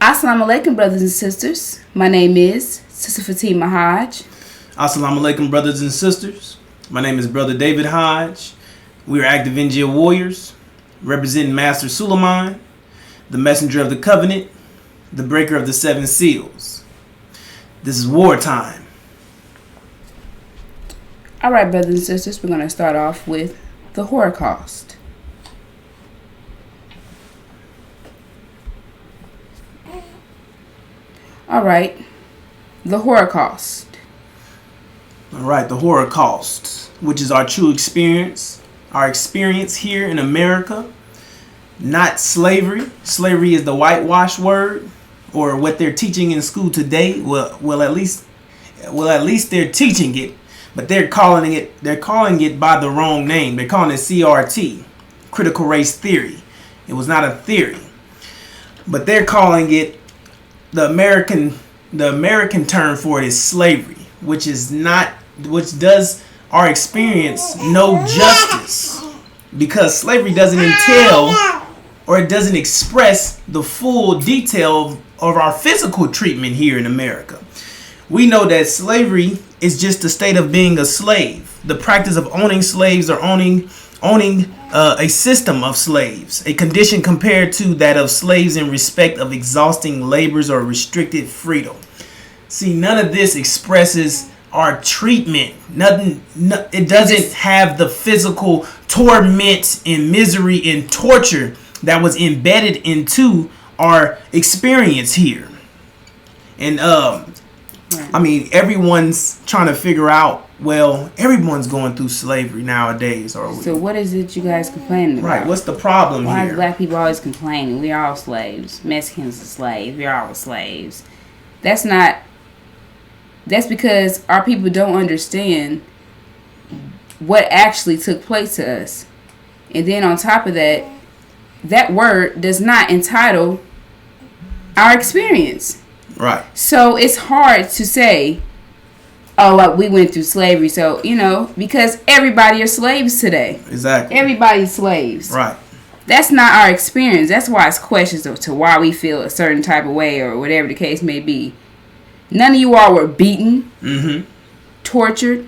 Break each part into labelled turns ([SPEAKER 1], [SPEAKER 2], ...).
[SPEAKER 1] Assalamu alaikum, brothers and sisters. My name is Sister Fatima Hodge.
[SPEAKER 2] Assalamu alaikum, brothers and sisters. My name is Brother David Hodge. We are active NGO warriors, representing Master Suleiman, the messenger of the covenant, the breaker of the seven seals. This is wartime.
[SPEAKER 1] All right, brothers and sisters, we're going to start off with the Holocaust. All right, the Holocaust.
[SPEAKER 2] All right, the Holocaust, which is our true experience, our experience here in America, not slavery. Slavery is the whitewash word, or what they're teaching in school today. Well, at least they're teaching it, but they're calling it by the wrong name. They're calling it CRT, critical race theory. It was not a theory, but they're calling it the American term for it is slavery, which does our experience no justice, because slavery doesn't entail or it doesn't express the full detail of our physical treatment here in America. We know that slavery is just the state of being a slave, the practice of owning slaves or owning a system of slaves, a condition compared to that of slaves in respect of exhausting labors or restricted freedom. See, none of this expresses our treatment. It doesn't have the physical torment and misery and torture that was embedded into our experience here. And I mean, everyone's trying to figure out, well, everyone's going through slavery nowadays.
[SPEAKER 1] So what is it you guys complaining about?
[SPEAKER 2] Right, what's the problem
[SPEAKER 1] Why
[SPEAKER 2] here?
[SPEAKER 1] is black people always complaining? We're all slaves. Mexicans are slaves. We're all slaves. That's because our people don't understand what actually took place to us. And then on top of that, that word does not entitle our experience.
[SPEAKER 2] Right.
[SPEAKER 1] So it's hard to say, oh, like we went through slavery. So, because everybody are slaves today.
[SPEAKER 2] Exactly.
[SPEAKER 1] Everybody's slaves.
[SPEAKER 2] Right.
[SPEAKER 1] That's not our experience. That's why it's questions to why we feel a certain type of way or whatever the case may be. None of you all were beaten, tortured,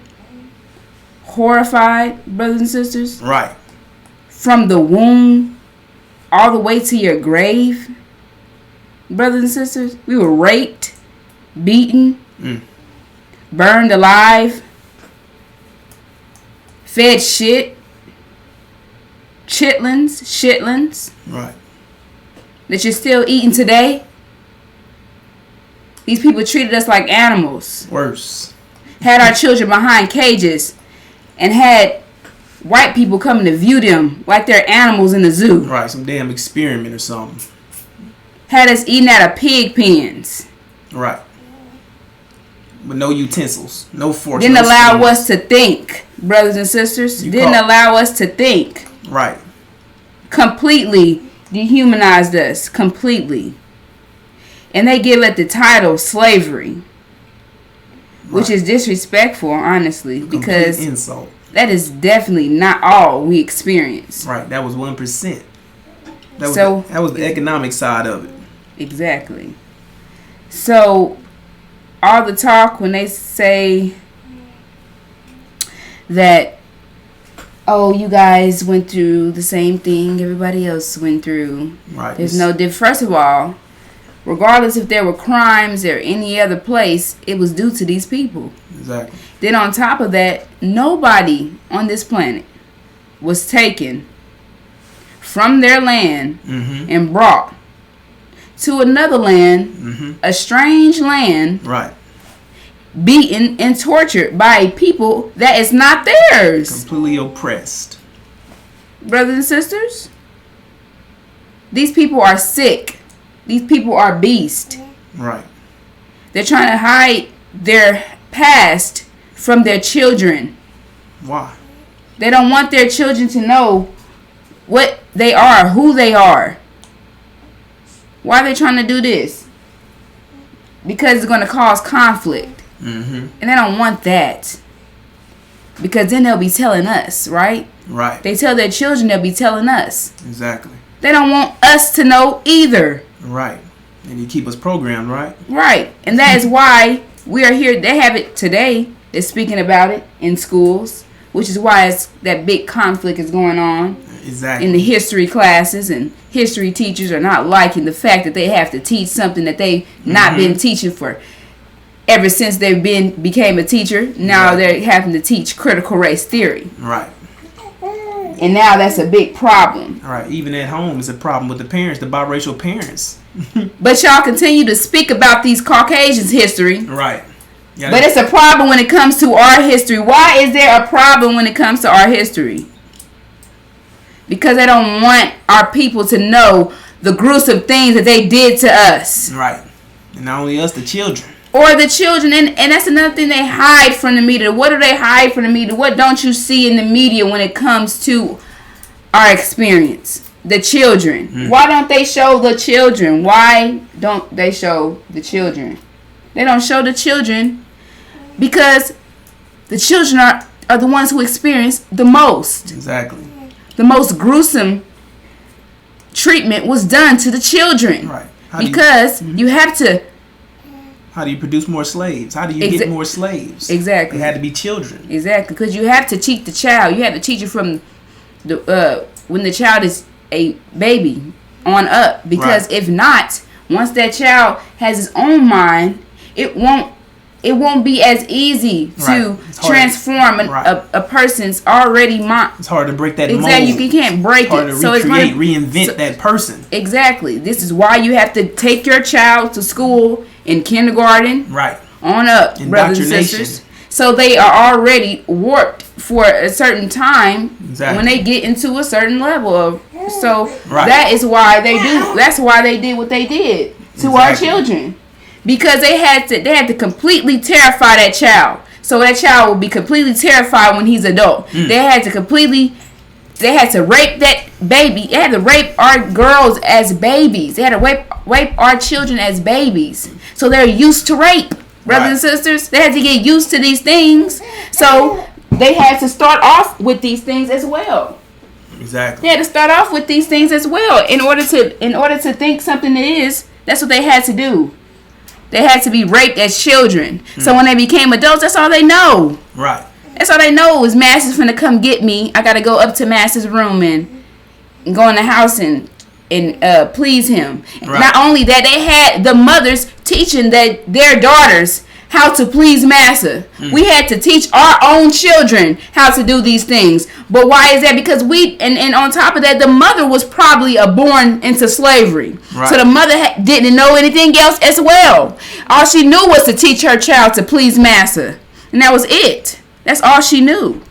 [SPEAKER 1] horrified, brothers and sisters.
[SPEAKER 2] Right.
[SPEAKER 1] From the womb all the way to your grave, brothers and sisters. We were raped, beaten, burned alive, fed shitlins.
[SPEAKER 2] Right.
[SPEAKER 1] That you're still eating today. These people treated us like animals.
[SPEAKER 2] Worse.
[SPEAKER 1] Had our children behind cages and had white people coming to view them like they're animals in the zoo.
[SPEAKER 2] Right, some damn experiment or something.
[SPEAKER 1] Had us eating out of pig pens.
[SPEAKER 2] Right. With no utensils, no forks.
[SPEAKER 1] Didn't allow us to think, brothers and sisters. Allow us to think.
[SPEAKER 2] Right.
[SPEAKER 1] Completely dehumanized us. Completely. And they give it the title slavery. Which is disrespectful, honestly. Because
[SPEAKER 2] insult. That
[SPEAKER 1] is definitely not all we experience.
[SPEAKER 2] Right. That was 1%. That was the economic side of it.
[SPEAKER 1] Exactly. So, all the talk when they say that, oh, you guys went through the same thing everybody else went through.
[SPEAKER 2] Right.
[SPEAKER 1] There's no difference. First of all, regardless if there were crimes or any other place, it was due to these people.
[SPEAKER 2] Exactly.
[SPEAKER 1] Then on top of that, nobody on this planet was taken from their land and brought to another land, a strange land,
[SPEAKER 2] right,
[SPEAKER 1] beaten and tortured by a people that is not theirs.
[SPEAKER 2] Completely oppressed.
[SPEAKER 1] Brothers and sisters, these people are sick. These people are beasts.
[SPEAKER 2] Right.
[SPEAKER 1] They're trying to hide their past from their children.
[SPEAKER 2] Why?
[SPEAKER 1] They don't want their children to know what they are, who they are. Why are they trying to do this? Because it's going to cause conflict. And they don't want that. Because then they'll be telling us, right?
[SPEAKER 2] Right.
[SPEAKER 1] They tell their children, they'll be telling us.
[SPEAKER 2] Exactly.
[SPEAKER 1] They don't want us to know either.
[SPEAKER 2] Right. And you keep us programmed, right?
[SPEAKER 1] Right. And that is why we are here. They have it today. They're speaking about it in schools, which is why that big conflict is going on.
[SPEAKER 2] Exactly.
[SPEAKER 1] In the history classes, and history teachers are not liking the fact that they have to teach something that they've not been teaching for ever since they became a teacher. Now they're having to teach critical race theory.
[SPEAKER 2] Right.
[SPEAKER 1] And now that's a big problem.
[SPEAKER 2] All right. Even at home, it's a problem with the parents, the biracial parents.
[SPEAKER 1] But y'all continue to speak about these Caucasians' history.
[SPEAKER 2] Right.
[SPEAKER 1] But it's a problem when it comes to our history. Why is there a problem when it comes to our history? Because they don't want our people to know the gruesome things that they did to us.
[SPEAKER 2] Right. And not only us, the children.
[SPEAKER 1] Or the children. And that's another thing they hide from the media. What do they hide from the media? What don't you see in the media when it comes to our experience? The children. Why don't they show the children? Why don't they show the children? They don't show the children because the children are the ones who experience the most.
[SPEAKER 2] Exactly.
[SPEAKER 1] The most gruesome treatment was done to the children.
[SPEAKER 2] Right.
[SPEAKER 1] Because you have to.
[SPEAKER 2] How do you produce more slaves? How do you get more slaves?
[SPEAKER 1] Exactly.
[SPEAKER 2] They had to be children.
[SPEAKER 1] Exactly. Because you have to teach the child. You have to teach it from the when the child is a baby on up. Because if not, once that child has his own mind, it won't be as easy to transform a person's already mind.
[SPEAKER 2] It's hard to break that mold.
[SPEAKER 1] Exactly, you can't break it.
[SPEAKER 2] It's hard to reinvent that person.
[SPEAKER 1] Exactly. This is why you have to take your child to school in kindergarten.
[SPEAKER 2] Right.
[SPEAKER 1] On up, brothers and sisters. So they are already warped for a certain time when they get into a certain level of. So that is why they do. That's why they did what they did to our children. Because they had to completely terrify that child. So that child will be completely terrified when he's adult. They had to rape that baby. They had to rape our girls as babies. They had to rape our children as babies. So they're used to rape, brothers and sisters. They had to get used to these things. So they had to start off with these things as well.
[SPEAKER 2] Exactly.
[SPEAKER 1] They had to start off with these things as well. In order to think something is, that's what they had to do. They had to be raped as children. So when they became adults, that's all they know.
[SPEAKER 2] Right.
[SPEAKER 1] That's all they know is Master's finna come get me. I gotta go up to Master's room and go in the house and please him. Right. Not only that, they had the mothers teaching their daughters how to please Master. We had to teach our own children how to do these things. But why is that? Because and on top of that, the mother was probably born into slavery. Right. So the mother didn't know anything else as well. All she knew was to teach her child to please Master. And that was it. That's all she knew.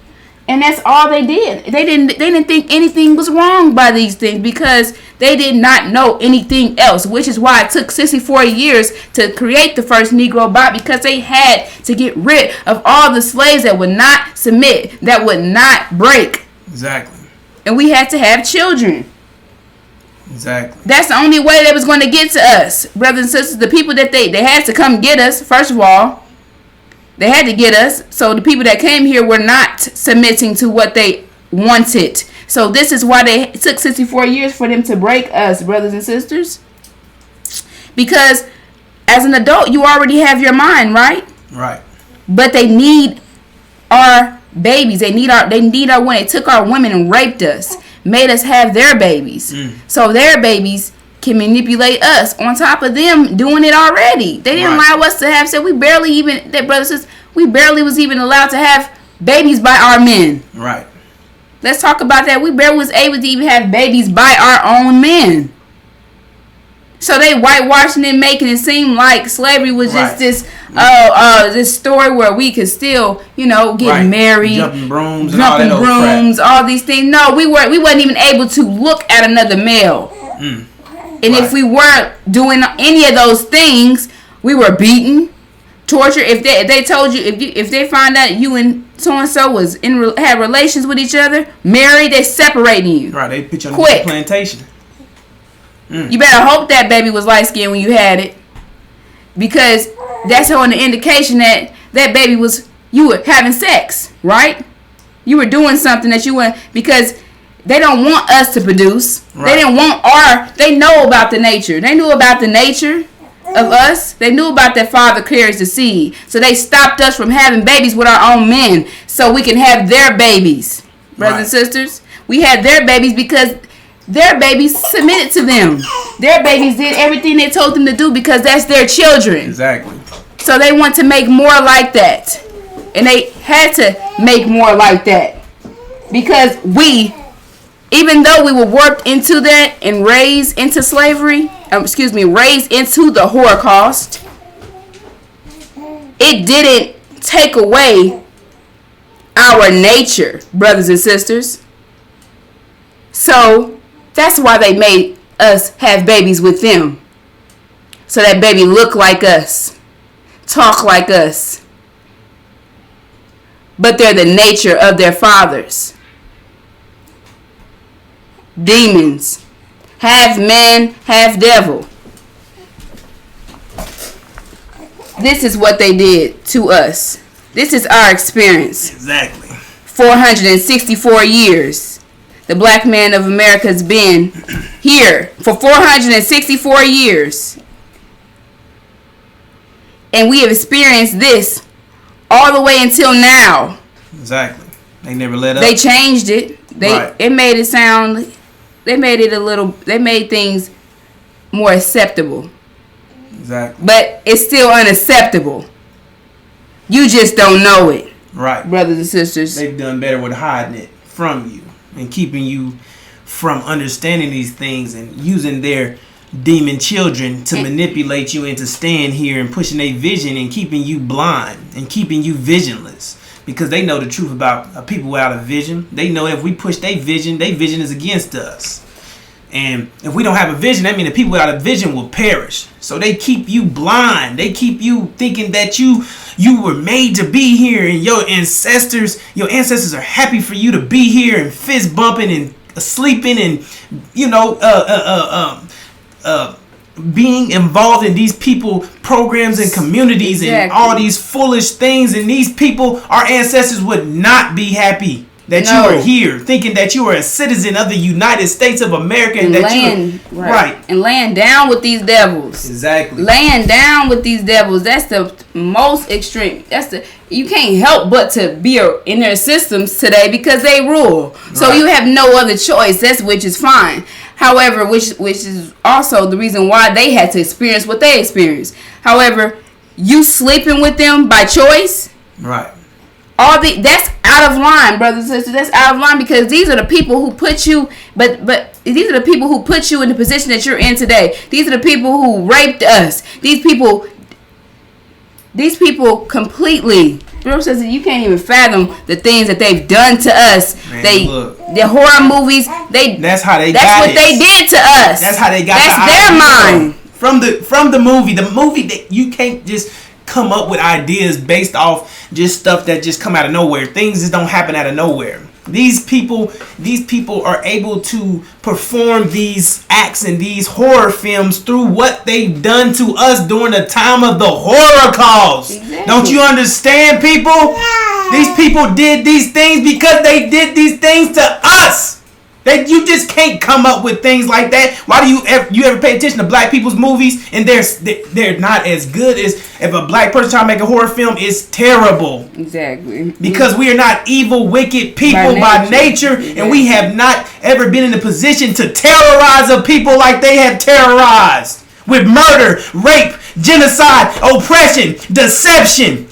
[SPEAKER 1] And that's all they did. They didn't think anything was wrong by these things because they did not know anything else, which is why it took 64 years to create the first Negro bot, because they had to get rid of all the slaves that would not submit, that would not break.
[SPEAKER 2] Exactly.
[SPEAKER 1] And we had to have children.
[SPEAKER 2] Exactly.
[SPEAKER 1] That's the only way they was going to get to us, brothers and sisters. The people that they had to come get us, first of all. They had to get us. So the people that came here were not submitting to what they wanted. So this is why it took 64 years for them to break us, brothers and sisters. Because as an adult, you already have your mind, right?
[SPEAKER 2] Right.
[SPEAKER 1] But they need our babies. They need our when they took our women and raped us, made us have their babies. So their babies can manipulate us on top of them doing it already. They didn't allow us to have sex. We barely was even allowed to have babies by our men.
[SPEAKER 2] Right.
[SPEAKER 1] Let's talk about that. We barely was able to even have babies by our own men. So they whitewashing and making it seem like slavery was just this story where we could still, get married,
[SPEAKER 2] jumping brooms,
[SPEAKER 1] all these things. No, we wasn't even able to look at another male. And if we weren't doing any of those things, we were beaten, tortured. If they told you, if they find out you and so and so was had relations with each other, married, they separating you.
[SPEAKER 2] Right, they put you on the plantation.
[SPEAKER 1] You better hope that baby was light skinned when you had it, because that's on the indication that baby you were having sex, right? You were doing something that you weren't, because They don't want us to produce.
[SPEAKER 2] Right.
[SPEAKER 1] They didn't want they know about the nature. They knew about the nature of us. They knew about that father carries the seed. So they stopped us from having babies with our own men so we can have their babies. Brothers and sisters, we had their babies because their babies submitted to them. Their babies did everything they told them to do because that's their children.
[SPEAKER 2] Exactly.
[SPEAKER 1] So they want to make more like that. And they had to make more like that. Because even though we were worked into that and raised into slavery, raised into the Holocaust, it didn't take away our nature, brothers and sisters. So that's why they made us have babies with them. So that baby look like us, talk like us. But they're the nature of their fathers. Demons, half man, half devil. This is what they did to us. This is our experience.
[SPEAKER 2] Exactly.
[SPEAKER 1] 464 years. The black man of America has been here for 464 years. And we have experienced this all the way until now.
[SPEAKER 2] Exactly. They never let up.
[SPEAKER 1] They changed it.
[SPEAKER 2] Right.
[SPEAKER 1] It made it sound. They made things more acceptable.
[SPEAKER 2] Exactly.
[SPEAKER 1] But it's still unacceptable. You just don't know it.
[SPEAKER 2] Right.
[SPEAKER 1] Brothers and sisters.
[SPEAKER 2] They've done better with hiding it from you and keeping you from understanding these things and using their demon children to manipulate you into staying here and pushing a vision and keeping you blind and keeping you visionless. Because they know the truth about people without a vision. They know if we push their vision is against us. And if we don't have a vision, that means the people without a vision will perish. So they keep you blind. They keep you thinking that you were made to be here, and your ancestors are happy for you to be here and fist bumping and sleeping and being involved in these people programs and communities. Exactly. And all these foolish things, and these people, our ancestors would not be happy that you are here, thinking that you are a citizen of the United States of America and that right
[SPEAKER 1] and laying down with these devils.
[SPEAKER 2] Exactly.
[SPEAKER 1] Laying down with these devils. That's the most extreme. You can't help but to be in their systems today because they rule. So you have no other choice. Which is fine. However, which is also the reason why they had to experience what they experienced. However, you sleeping with them by choice.
[SPEAKER 2] Right.
[SPEAKER 1] That's out of line, brothers and sisters. That's out of line because these are the people who put you. But these are the people who put you in the position that you're in today. These are the people who raped us. These people completely. Brothers and sisters, you can't even fathom the things that they've done to us.
[SPEAKER 2] Man,
[SPEAKER 1] the horror movies. That's what they did to us.
[SPEAKER 2] That's how they got.
[SPEAKER 1] That's their mind.
[SPEAKER 2] From the movie. The movie that you can't just come up with ideas based off just stuff that just come out of nowhere. Things just don't happen out of nowhere. These people are able to perform these acts and these horror films through what they've done to us during the time of the Holocaust. Exactly. Don't you understand, people? These people did these things because they did these things to us. You just can't come up with things like that. Why do you ever pay attention to black people's movies? And they're not as good as if a black person trying to make a horror film is terrible.
[SPEAKER 1] Exactly.
[SPEAKER 2] Because we are not evil, wicked people by nature. Exactly. And we have not ever been in a position to terrorize a people like they have terrorized. With murder, rape, genocide, oppression, deception.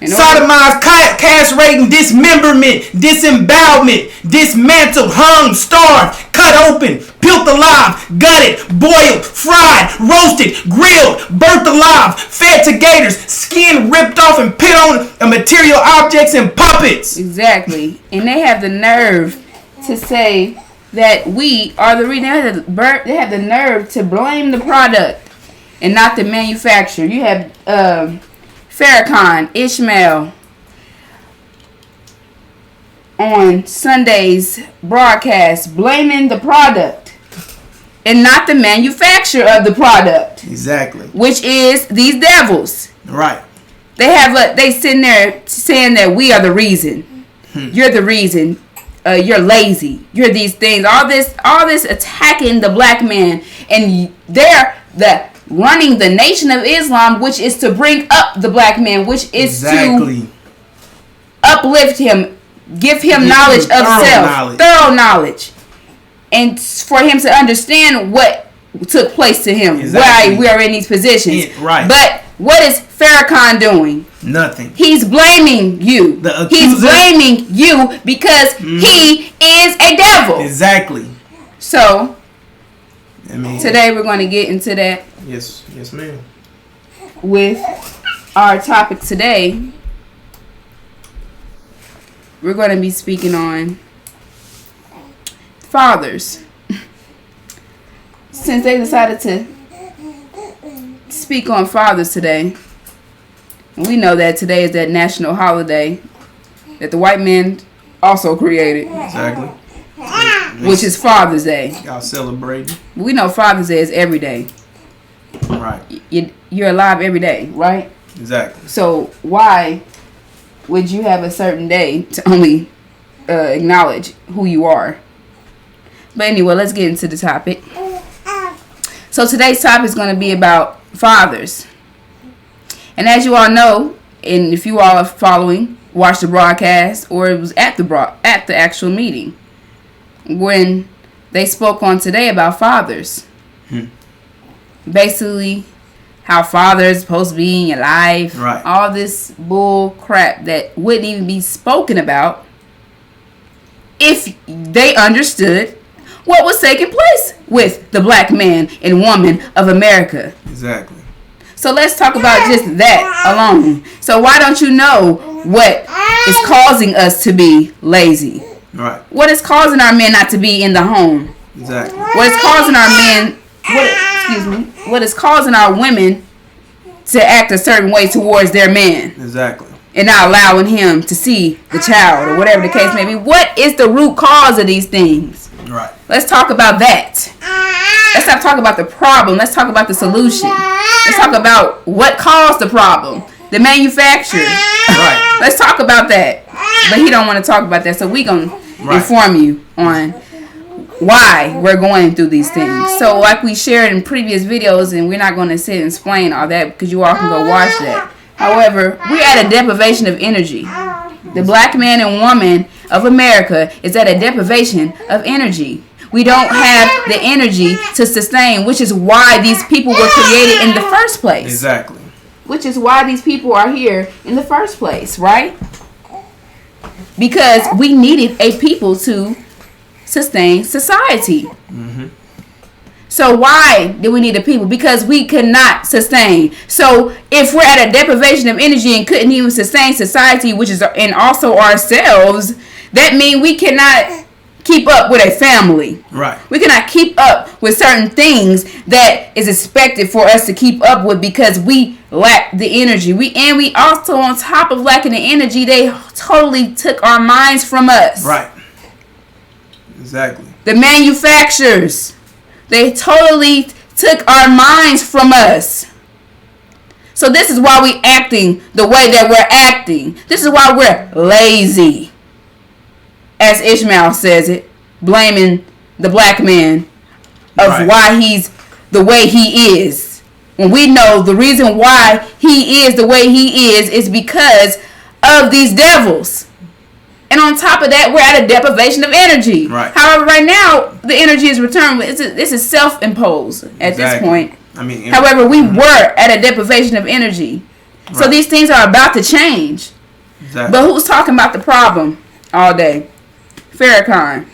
[SPEAKER 2] Sodomized, castrating, dismemberment, disembowelment, dismantled, hung, starved, cut open, peeled alive, gutted, boiled, fried, roasted, grilled, burnt alive, fed to gators, skin ripped off and put on material objects and puppets.
[SPEAKER 1] Exactly. And they have the nerve to say that we are the reason. They have the nerve to blame the product and not the manufacturer. You have Farrakhan, Ishmael, on Sunday's broadcast, blaming the product and not the manufacturer of the product.
[SPEAKER 2] Exactly.
[SPEAKER 1] Which is these devils.
[SPEAKER 2] Right.
[SPEAKER 1] They sitting there saying that we are the reason. You're the reason. you're lazy, you're these things, all this attacking the black man, and they're running the Nation of Islam, which is to bring up the black man, which is to uplift him, give him knowledge of self, thorough knowledge, and for him to understand what took place to him, why we are in these positions.
[SPEAKER 2] Right.
[SPEAKER 1] But what is Farrakhan doing?
[SPEAKER 2] Nothing.
[SPEAKER 1] He's blaming you. He's blaming you because he is a devil.
[SPEAKER 2] Exactly.
[SPEAKER 1] So, today we're going to get into that.
[SPEAKER 2] Yes, ma'am.
[SPEAKER 1] With our topic today, we're going to be speaking on fathers. Since they decided to speak on fathers today, and we know that today is that national holiday that the white man also created.
[SPEAKER 2] Exactly.
[SPEAKER 1] Which is Father's Day.
[SPEAKER 2] Y'all celebrating.
[SPEAKER 1] We know Father's Day is every day.
[SPEAKER 2] Right.
[SPEAKER 1] You're alive every day, right?
[SPEAKER 2] Exactly.
[SPEAKER 1] So why would you have a certain day to only acknowledge who you are? But anyway, let's get into the topic. So today's topic is going to be about fathers. And as you all know, and if you all are following, watch the broadcast, or it was at the actual meeting, when they spoke on today about fathers. Basically, how fathers are supposed to be in your life.
[SPEAKER 2] Right.
[SPEAKER 1] All this bull crap that wouldn't even be spoken about if they understood what was taking place with the black man and woman of America.
[SPEAKER 2] Exactly.
[SPEAKER 1] So let's talk about just that alone. So why don't you know what is causing us to be lazy?
[SPEAKER 2] Right.
[SPEAKER 1] What is causing our men not to be in the home?
[SPEAKER 2] Exactly.
[SPEAKER 1] What is causing our men... What is causing our women to act a certain way towards their man?
[SPEAKER 2] Exactly.
[SPEAKER 1] And not allowing him to see the child or whatever the case may be. What is the root cause of these things?
[SPEAKER 2] Right.
[SPEAKER 1] Let's talk about that. Let's not talk about the problem. Let's talk about the solution. Let's talk about what caused the problem. The manufacturer.
[SPEAKER 2] Right.
[SPEAKER 1] Let's talk about that. But he don't want to talk about that. So we going to inform you on why we're going through these things. So like we shared in previous videos, and we're not going to sit and explain all that because you all can go watch that. However, we're at a deprivation of energy. The black man and woman of America is at a deprivation of energy. We don't have the energy to sustain, which is why these people were created in the first place.
[SPEAKER 2] Exactly.
[SPEAKER 1] Which is why these people are here in the first place, right? Because we needed a people to sustain society. So why do we need the people? Because we could not sustain. So if we're at a deprivation of energy and couldn't even sustain society, which is and also ourselves, that means we cannot keep up with a family.
[SPEAKER 2] Right.
[SPEAKER 1] We cannot keep up with certain things that is expected for us to keep up with because we lack the energy. We also, on top of lacking the energy, they totally took our minds from us.
[SPEAKER 2] Right. Exactly.
[SPEAKER 1] The manufacturers, they totally took our minds from us. So this is why we acting the way that we're acting. This is why we're lazy. As Ishmael says it, blaming the black man of why he's the way he is. When we know the reason why he is the way he is because of these devils. And on top of that, we're at a deprivation of energy.
[SPEAKER 2] Right.
[SPEAKER 1] However, right now, the energy is returned. This is self-imposed at this point. However, we were at a deprivation of energy. Right. So these things are about to change. Exactly. But who's talking about the problem all day? Farrakhan.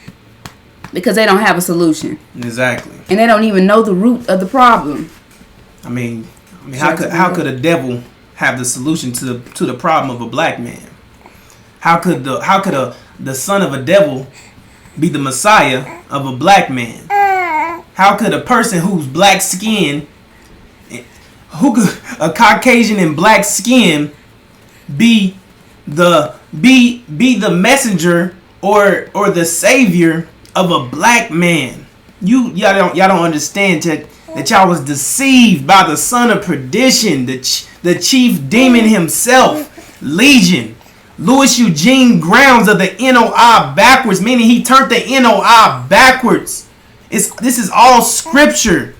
[SPEAKER 1] Because they don't have a solution.
[SPEAKER 2] Exactly.
[SPEAKER 1] And they don't even know the root of the problem.
[SPEAKER 2] How could a devil have the solution to the problem of a black man? How could the son of a devil be the Messiah of a black man? How could a person who's black skin, a Caucasian in black skin, be the messenger or the savior of a black man? Y'all don't understand that y'all was deceived by the son of perdition, the chief demon himself, Legion. Louis Eugene Grounds of the NOI backwards, meaning he turned the NOI backwards. This is all scripture.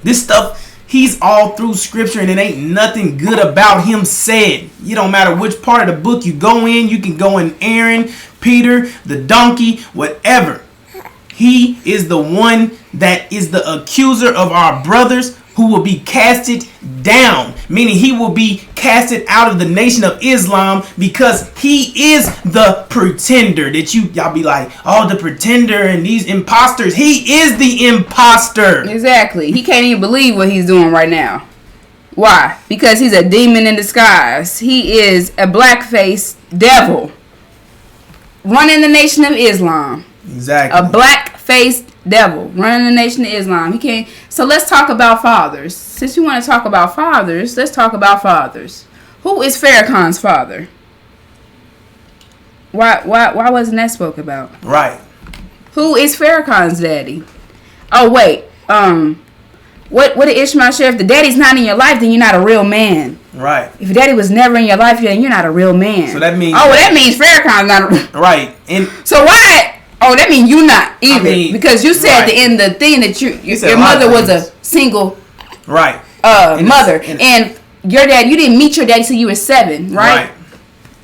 [SPEAKER 2] This stuff, he's all through scripture, and it ain't nothing good about him said. You don't matter which part of the book you go in. You can go in Aaron, Peter, the donkey, whatever. He is the one that is the accuser of our brothers, who will be casted down, meaning he will be casted out of the nation of Islam, because he is the pretender. That y'all be like, oh, the pretender and these imposters. He is the imposter.
[SPEAKER 1] Exactly. He can't even believe what he's doing right now. Why? Because he's a demon in disguise. He is a black-faced devil running the nation of Islam.
[SPEAKER 2] Exactly.
[SPEAKER 1] A black-faced devil running the nation of Islam. He can't. So let's talk about fathers. Since you want to talk about fathers, let's talk about fathers. Who is Farrakhan's father? Why wasn't that spoke about?
[SPEAKER 2] Right.
[SPEAKER 1] Who is Farrakhan's daddy? Oh wait. What did Ishmael share? If the daddy's not in your life, then you're not a real man.
[SPEAKER 2] Right.
[SPEAKER 1] If daddy was never in your life, then you're not a real man.
[SPEAKER 2] So that means.
[SPEAKER 1] Oh, well, that means Farrakhan's not.
[SPEAKER 2] Right. And
[SPEAKER 1] so why? Oh, that means you not either, because you said
[SPEAKER 2] right.
[SPEAKER 1] in the thing that your mother was a single
[SPEAKER 2] right
[SPEAKER 1] mother, and your dad, you didn't meet your daddy until you were 7, right?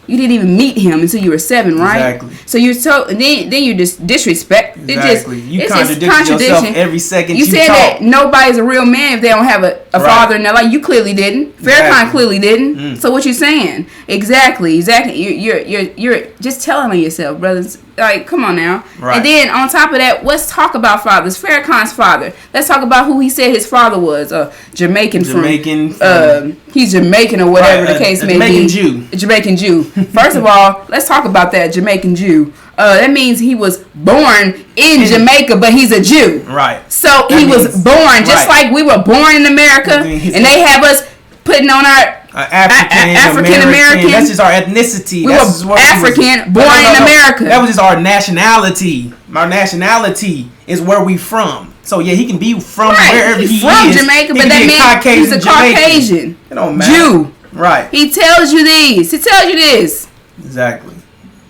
[SPEAKER 1] You didn't even meet him until you were 7, right?
[SPEAKER 2] Exactly.
[SPEAKER 1] So you're then you just disrespect.
[SPEAKER 2] Exactly.
[SPEAKER 1] It's
[SPEAKER 2] contradict yourself every second.
[SPEAKER 1] You said
[SPEAKER 2] talk.
[SPEAKER 1] that nobody's a real man if they don't have a father in their life. You clearly didn't. Farrakhan clearly didn't. So what you saying? Exactly. You're just telling on yourself, brothers. Like, come on now.
[SPEAKER 2] Right.
[SPEAKER 1] And then on top of that, let's talk about fathers. Farrakhan's father. Let's talk about who he said his father was. Jamaican. He's Jamaican or whatever the case may
[SPEAKER 2] Jamaican
[SPEAKER 1] be.
[SPEAKER 2] Jew.
[SPEAKER 1] A Jamaican Jew. First of all, let's talk about that Jamaican Jew. That means he was born in Jamaica, but he's a Jew.
[SPEAKER 2] Right.
[SPEAKER 1] So he was born just like we were born in America, and they have us putting on our African American.
[SPEAKER 2] That's just our ethnicity.
[SPEAKER 1] We were African, born in America.
[SPEAKER 2] That was just our nationality. Our nationality is where we from. So yeah, he can be from wherever he is.
[SPEAKER 1] From Jamaica, but that means he's a Caucasian.
[SPEAKER 2] It don't matter.
[SPEAKER 1] Jew.
[SPEAKER 2] Right.
[SPEAKER 1] He tells you these. He tells you this.
[SPEAKER 2] Exactly.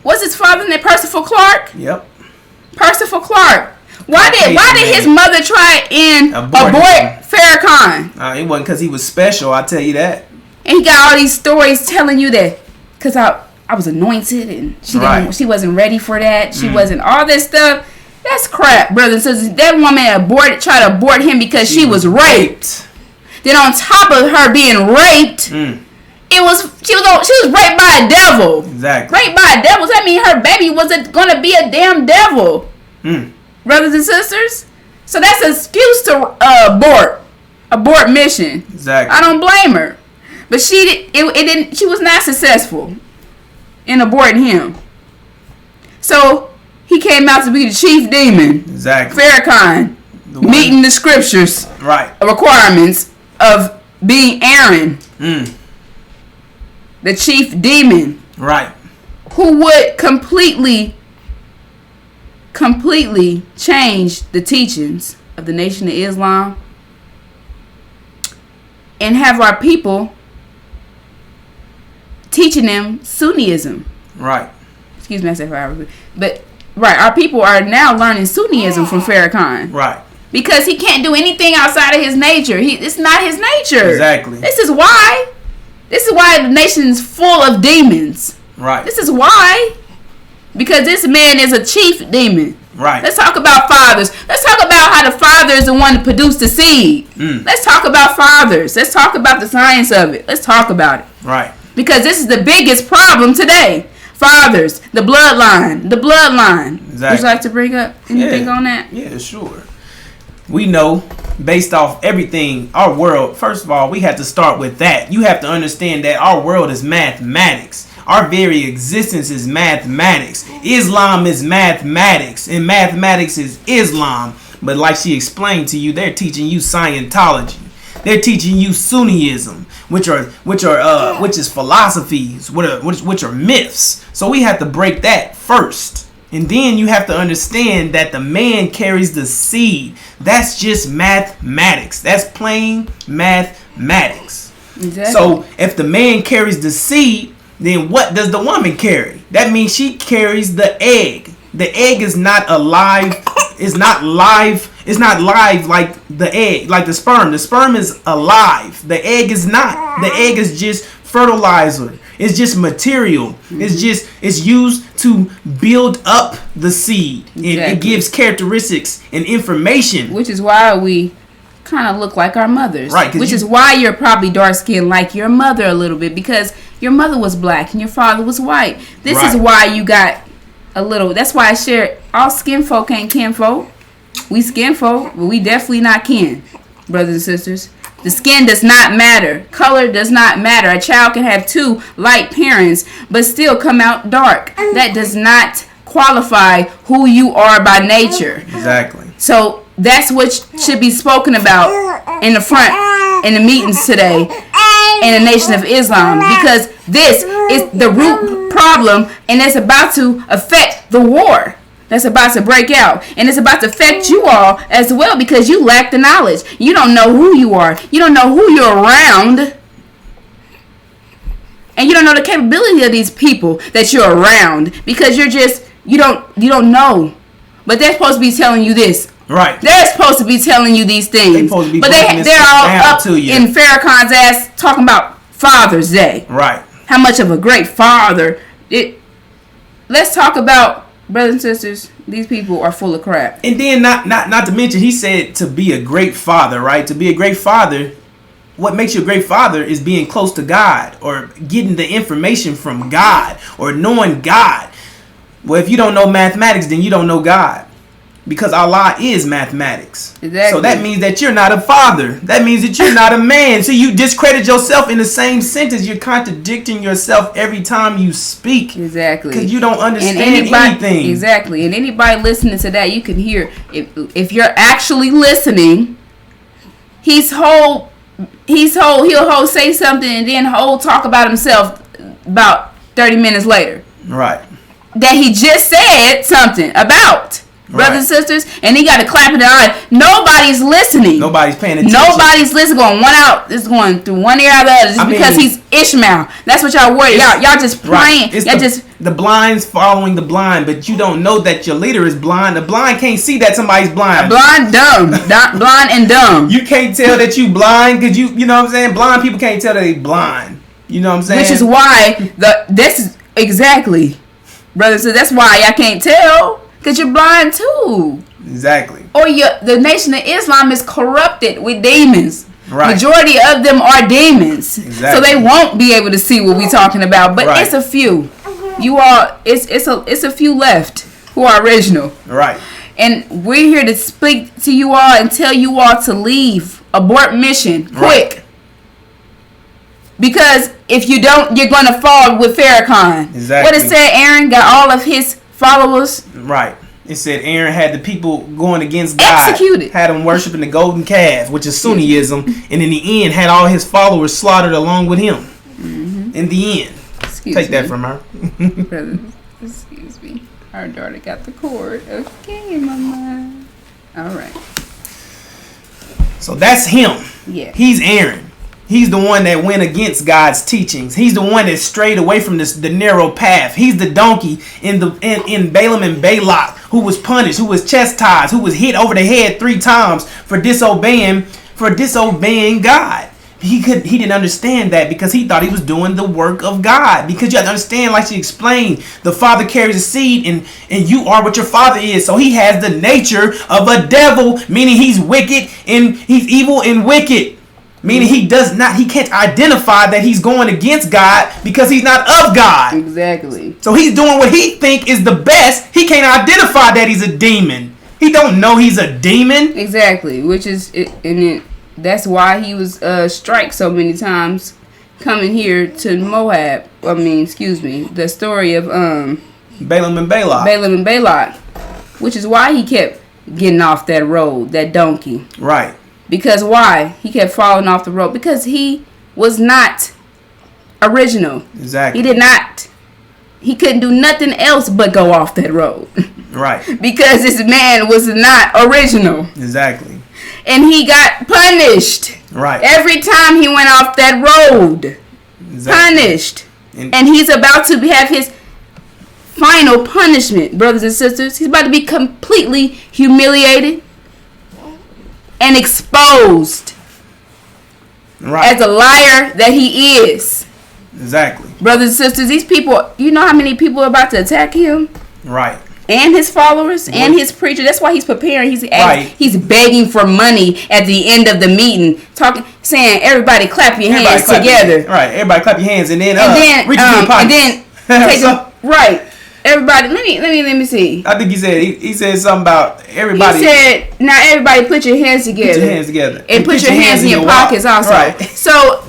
[SPEAKER 1] What's his father's name? Percival Clark?
[SPEAKER 2] Yep.
[SPEAKER 1] Percival Clark. Why did his mother try and abort Farrakhan?
[SPEAKER 2] It wasn't because he was special, I tell you that.
[SPEAKER 1] And he got all these stories telling you that because I was anointed and she wasn't ready for that. She wasn't all this stuff. That's crap, brothers and sisters. That woman tried to abort him because she was raped. Then on top of her being raped, she was raped by a devil.
[SPEAKER 2] Exactly.
[SPEAKER 1] Raped by a devil. So that means her baby wasn't gonna be a damn devil. Brothers and sisters. So that's an excuse to abort mission.
[SPEAKER 2] Exactly.
[SPEAKER 1] I don't blame her, but she didn't. She was not successful in aborting him. So he came out to be the chief demon.
[SPEAKER 2] Exactly.
[SPEAKER 1] Farrakhan meeting the scriptures.
[SPEAKER 2] Right.
[SPEAKER 1] Requirements of being Aaron. The chief demon.
[SPEAKER 2] Right.
[SPEAKER 1] Who would completely change the teachings of the Nation of Islam and have our people teaching them Sunnism.
[SPEAKER 2] Right.
[SPEAKER 1] Excuse me, I said Arabic. But our people are now learning Sunnism from Farrakhan.
[SPEAKER 2] Right.
[SPEAKER 1] Because he can't do anything outside of his nature. It's not his nature.
[SPEAKER 2] Exactly.
[SPEAKER 1] This is why the nation's full of demons.
[SPEAKER 2] Right.
[SPEAKER 1] This is why. Because this man is a chief demon.
[SPEAKER 2] Right.
[SPEAKER 1] Let's talk about fathers. Let's talk about how the father is the one that produced the seed. Let's talk about fathers. Let's talk about the science of it. Let's talk about it.
[SPEAKER 2] Right.
[SPEAKER 1] Because this is the biggest problem today. Fathers, the bloodline.
[SPEAKER 2] Exactly.
[SPEAKER 1] Would you like to bring up anything on that?
[SPEAKER 2] Yeah, sure. We know, based off everything, our world, first of all, we have to start with that. You have to understand that our world is mathematics. Our very existence is mathematics. Islam is mathematics, and mathematics is Islam. But like she explained to you, they're teaching you Scientology. They're teaching you Sunnism, which is philosophies, which are myths. So we have to break that first. And then you have to understand that the man carries the seed. That's just mathematics. That's plain mathematics.
[SPEAKER 1] Exactly.
[SPEAKER 2] So if the man carries the seed, then what does the woman carry? That means she carries the egg. The egg is not alive. It's not live. It's not live like the egg, like the sperm. The sperm is alive. The egg is not. The egg is just fertilizer. It's just material. It's used to build up the seed. Exactly. It gives characteristics and information.
[SPEAKER 1] Which is why we kind of look like our mothers.
[SPEAKER 2] Right.
[SPEAKER 1] Which is why you're probably dark skinned like your mother a little bit, because your mother was black and your father was white. This is why you got a little. That's why I share all skin folk ain't kin folk. We skin folk, but we definitely not kin, brothers and sisters. The skin does not matter. Color does not matter. A child can have two light parents, but still come out dark. That does not qualify who you are by nature.
[SPEAKER 2] Exactly.
[SPEAKER 1] So that's what should be spoken about in the front, in the meetings today, in the Nation of Islam, because this is the root problem, and it's about to affect the war that's about to break out, and it's about to affect you all as well, because you lack the knowledge. You don't know who you are. You don't know who you're around, and you don't know the capability of these people that you're around, because you don't know. But they're supposed to be telling you this.
[SPEAKER 2] Right.
[SPEAKER 1] They're supposed to be telling you these things. But they're all up in Farrakhan's ass talking about Father's Day.
[SPEAKER 2] Right.
[SPEAKER 1] How much of a great father. Let's talk about, brothers and sisters, these people are full of crap.
[SPEAKER 2] And then not to mention, he said to be a great father, right? To be a great father, what makes you a great father is being close to God, or getting the information from God, or knowing God. Well, if you don't know mathematics, then you don't know God. Because Allah is mathematics.
[SPEAKER 1] Exactly.
[SPEAKER 2] So that means that you're not a father. That means that you're not a man. So you discredit yourself in the same sentence. You're contradicting yourself every time you speak.
[SPEAKER 1] Exactly.
[SPEAKER 2] Because you don't understand anything.
[SPEAKER 1] Exactly. And anybody listening to that, you can hear, if you're actually listening, he'll say something and then talk about himself about 30 minutes later.
[SPEAKER 2] Right.
[SPEAKER 1] That he just said something about. Brothers and sisters, and he got to clap in the eye. Nobody's listening.
[SPEAKER 2] Nobody's paying attention.
[SPEAKER 1] Nobody's listening. Going one out. It's going through one ear out the other. Just because he's Ishmael. That's what y'all worry. Y'all just praying.
[SPEAKER 2] Right. The blind's following the blind, but you don't know that your leader is blind. The blind can't see that somebody's blind.
[SPEAKER 1] Blind, dumb, blind and dumb.
[SPEAKER 2] You can't tell that you blind because you know what I'm saying. Blind people can't tell that they blind. You know what I'm saying.
[SPEAKER 1] Which is why this is exactly, brothers. So that's why I can't tell. Because you're blind too.
[SPEAKER 2] Exactly.
[SPEAKER 1] Or the Nation of Islam is corrupted with demons.
[SPEAKER 2] Right.
[SPEAKER 1] Majority of them are demons.
[SPEAKER 2] Exactly.
[SPEAKER 1] So they won't be able to see what we're talking about. But it's a few. You all, it's a few left who are original.
[SPEAKER 2] Right.
[SPEAKER 1] And we're here to speak to you all and tell you all to leave. Abort mission. Quick. Right. Because if you don't, you're going to fall with Farrakhan.
[SPEAKER 2] Exactly.
[SPEAKER 1] What it said, Aaron got all of his followers.
[SPEAKER 2] Right. It said Aaron had the people going against God.
[SPEAKER 1] Executed.
[SPEAKER 2] Had them worshiping the golden calf, which is Sunniism. And in the end, had all his followers slaughtered along with him. Mm-hmm. In the end. Take that from her.
[SPEAKER 1] Excuse me. Our daughter got the cord. Okay, mama. All right.
[SPEAKER 2] So that's him.
[SPEAKER 1] Yeah.
[SPEAKER 2] He's Aaron. He's the one that went against God's teachings. He's the one that strayed away from the narrow path. He's the donkey in Balaam and Balak, who was punished, who was chastised, who was hit over the head 3 times for disobeying God. He didn't understand that because he thought he was doing the work of God. Because you have to understand, like she explained, the father carries a seed and you are what your father is. So he has the nature of a devil, meaning he's wicked and he's evil and wicked. Meaning he can't identify that he's going against God because he's not of God.
[SPEAKER 1] Exactly.
[SPEAKER 2] So he's doing what he think is the best. He can't identify that he's a demon. He don't know he's a demon.
[SPEAKER 1] Exactly. Which is, that's why he was strike so many times coming here to Moab. The story of
[SPEAKER 2] Balaam and Balak.
[SPEAKER 1] Which is why he kept getting off that road, that donkey.
[SPEAKER 2] Right.
[SPEAKER 1] Because why? He kept falling off the road. Because he was not original.
[SPEAKER 2] Exactly.
[SPEAKER 1] He couldn't do nothing else but go off that road.
[SPEAKER 2] Right. Because
[SPEAKER 1] this man was not original.
[SPEAKER 2] Exactly.
[SPEAKER 1] And he got punished.
[SPEAKER 2] Right.
[SPEAKER 1] Every time he went off that road. Exactly. Punished. And he's about to have his final punishment, brothers and sisters. He's about to be completely humiliated and exposed as a liar that he is.
[SPEAKER 2] Exactly.
[SPEAKER 1] Brothers and sisters, these people, you know how many people are about to attack him?
[SPEAKER 2] Right.
[SPEAKER 1] And his followers and his preacher. That's why he's preparing. He's begging for money at the end of the meeting, saying, "Everybody clap your hands together."
[SPEAKER 2] Right. Everybody clap your hands, and then reach to the
[SPEAKER 1] and then take right. Everybody, let me see.
[SPEAKER 2] I think he said something about everybody.
[SPEAKER 1] He said, "Now everybody, put your hands together.
[SPEAKER 2] Put your hands together,
[SPEAKER 1] and put your hands in your pockets also."
[SPEAKER 2] Right.
[SPEAKER 1] So,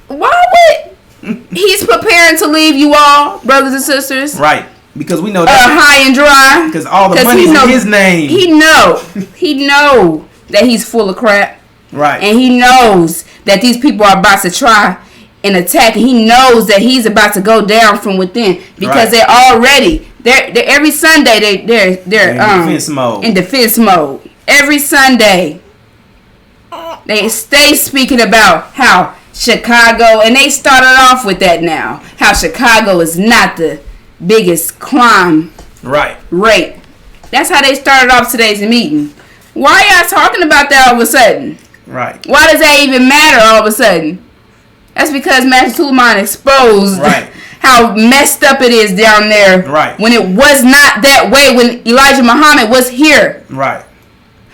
[SPEAKER 1] why would he's preparing to leave you all, brothers and sisters?
[SPEAKER 2] Right. Because we know that
[SPEAKER 1] high and dry.
[SPEAKER 2] Because all the money's in his name.
[SPEAKER 1] He know that he's full of crap.
[SPEAKER 2] Right.
[SPEAKER 1] And he knows that these people are about to try and attack. And he knows that he's about to go down from within because they're already every Sunday they're in defense mode. Every Sunday they stay speaking about how Chicago, and they started off with that now, how Chicago is not the biggest crime rate. That's how they started off today's meeting. Why are y'all talking about that all of a sudden?
[SPEAKER 2] Right.
[SPEAKER 1] Why does that even matter all of a sudden? That's because Master Suleiman exposed how messed up it is down there.
[SPEAKER 2] Right.
[SPEAKER 1] When it was not that way when Elijah Muhammad was here.
[SPEAKER 2] Right.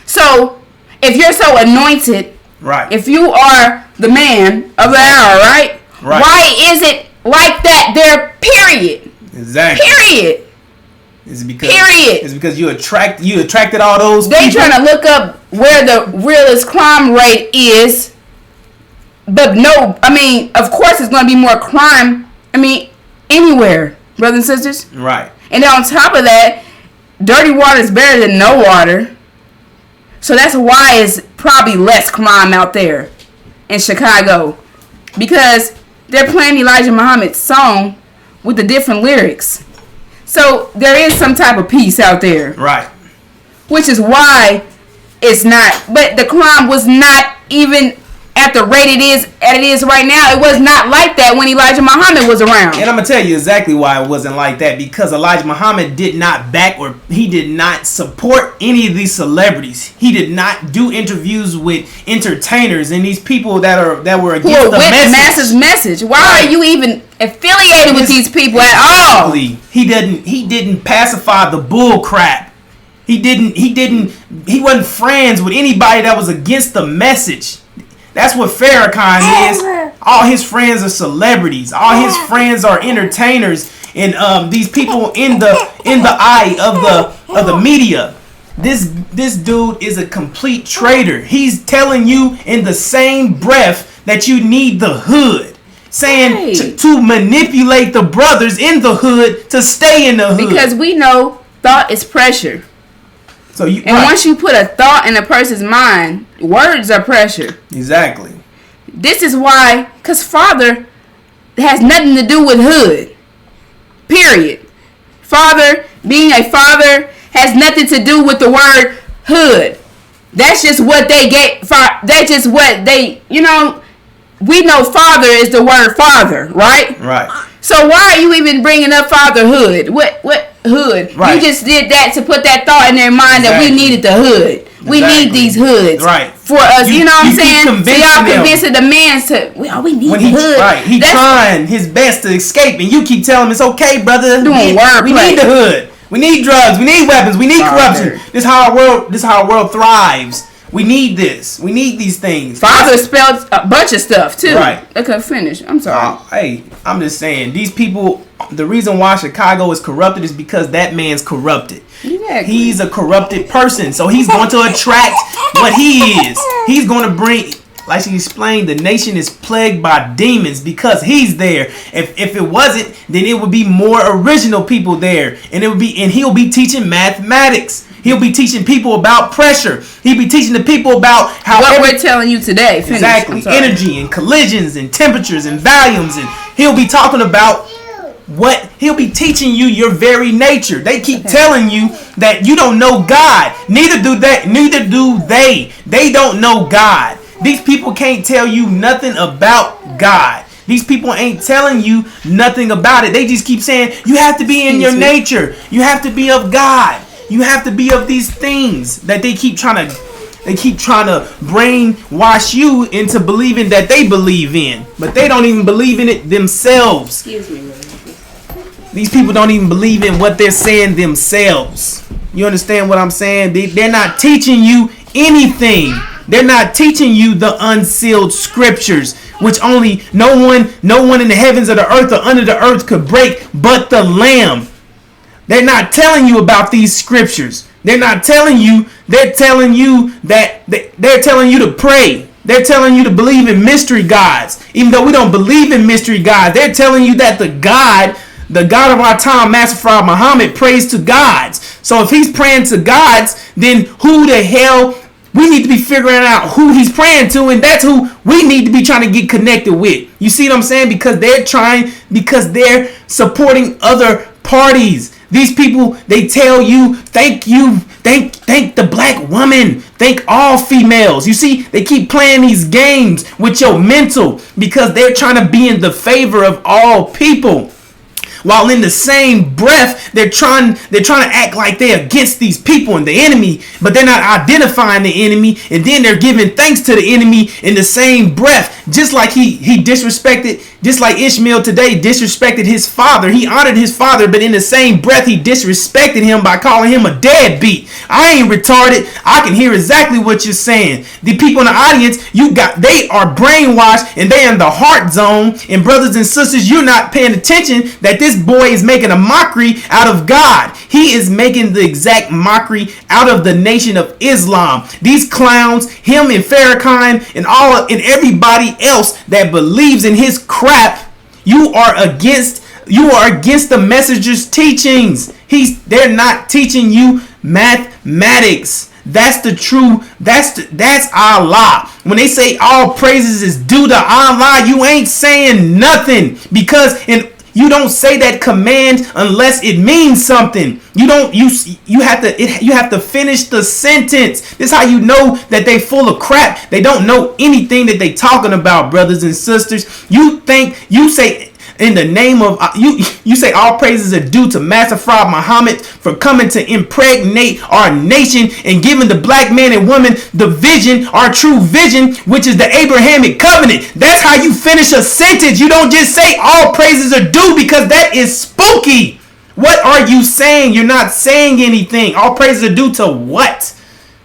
[SPEAKER 1] So if you're so anointed, if you are the man of the hour, right? Why is it like that there, period?
[SPEAKER 2] Exactly.
[SPEAKER 1] Period.
[SPEAKER 2] It's because you attracted all those
[SPEAKER 1] people. They trying to look up where the realest crime rate is. But no, I mean, of course it's going to be more crime. I mean, anywhere, brothers and sisters.
[SPEAKER 2] Right.
[SPEAKER 1] And then on top of that, dirty water is better than no water. So that's why it's probably less crime out there in Chicago. Because they're playing Elijah Muhammad's song with the different lyrics. So there is some type of peace out there.
[SPEAKER 2] Right.
[SPEAKER 1] Which is why it's not. But the crime was not even at the rate it is right now. It was not like that when Elijah Muhammad was around.
[SPEAKER 2] And I'm going to tell you exactly why it wasn't like that. Because Elijah Muhammad did not back or he did not support any of these celebrities. He did not do interviews with entertainers and these people that were against the
[SPEAKER 1] masses message. Why are you even affiliated with these people at all?
[SPEAKER 2] He didn't pacify the bull crap. He wasn't friends with anybody that was against the message. That's what Farrakhan is. All his friends are celebrities. All his friends are entertainers, and these people in the eye of the media. This dude is a complete traitor. He's telling you in the same breath that you need the hood, saying to manipulate the brothers in the hood to stay in the hood.
[SPEAKER 1] Because we know thought is pressure. Once you put a thought in a person's mind, words are pressure.
[SPEAKER 2] Exactly.
[SPEAKER 1] This is why, because father has nothing to do with hood. Period. Father, being a father, has nothing to do with the word hood. That's just what they get. That's just what they, we know father is the word father, right?
[SPEAKER 2] Right.
[SPEAKER 1] So why are you even bringing up fatherhood? What hood? Right. You just did that to put that thought in their mind that we needed the hood. We need these hoods for us. You know what I'm saying? So y'all convincing the man we need the hood.
[SPEAKER 2] Right. He's trying his best to escape, and you keep telling him it's okay, brother.
[SPEAKER 1] Doing wordplay.
[SPEAKER 2] We need the hood. We need drugs. We need weapons. We need corruption. This is how our world thrives. We need this. We need these things.
[SPEAKER 1] Father spelled a bunch of stuff too.
[SPEAKER 2] Right.
[SPEAKER 1] Okay, finish. I'm sorry.
[SPEAKER 2] Hey, I'm just saying, these people, the reason why Chicago is corrupted is because that man's corrupted.
[SPEAKER 1] Exactly.
[SPEAKER 2] He's a corrupted person. So he's going to attract what he is. He's going to bring, like she explained, the nation is plagued by demons because he's there. If it wasn't, then it would be more original people there. And he'll be teaching mathematics. He'll be teaching people about pressure. He'll be teaching the people about how
[SPEAKER 1] we're telling you today. Finish.
[SPEAKER 2] Exactly. Energy and collisions and temperatures and volumes, and he'll be talking about he'll be teaching you your very nature. They keep telling you that you don't know God. Neither do they. They don't know God. These people can't tell you nothing about God. These people ain't telling you nothing about it. They just keep saying you have to be in your nature. You have to be of God. You have to be of these things that they keep trying to brainwash you into believing that they believe in, but they don't even believe in it themselves.
[SPEAKER 1] Excuse me.
[SPEAKER 2] These people don't even believe in what they're saying themselves. You understand what I'm saying? They're not teaching you anything. They're not teaching you the unsealed scriptures, which only no one in the heavens or the earth or under the earth could break but the Lamb. They're not telling you about these scriptures. They're not telling you. They're telling you that they're telling you to pray. They're telling you to believe in mystery gods. Even though we don't believe in mystery gods, they're telling you that the God of our time, Master Fard Muhammad, prays to gods. So if he's praying to gods, then who the hell? We need to be figuring out who he's praying to, and that's who we need to be trying to get connected with. You see what I'm saying? Because they're supporting other parties. These people, they tell you, thank the black woman, thank all females. You see, they keep playing these games with your mental because they're trying to be in the favor of all people. While in the same breath, they're trying to act like they're against these people and the enemy, but they're not identifying the enemy, and then they're giving thanks to the enemy in the same breath. Just like he disrespected, just like Ishmael today disrespected his father. He honored his father, but in the same breath, he disrespected him by calling him a deadbeat. I ain't retarded. I can hear exactly what you're saying. The people in the audience, they are brainwashed and they're in the heart zone. And brothers and sisters, you're not paying attention that this boy is making a mockery out of God. He is making the exact mockery out of the nation of Islam. These clowns, him and Farrakhan and everybody else that believes in his crap, you are against the messenger's teachings. They're not teaching you mathematics. That's the true. That's Allah. When they say all praises is due to Allah, you ain't saying nothing, because you don't say that command unless it means something. You have to finish the sentence. This is how you know that they full of crap. They don't know anything that they talking about, brothers and sisters. You say in the name of you say all praises are due to Master Fard Muhammad for coming to impregnate our nation and giving the black man and woman the vision, our true vision, which is the Abrahamic covenant. That's how you finish a sentence. You don't just say all praises are due, because that is spooky. What are you saying? You're not saying anything. All praises are due to what?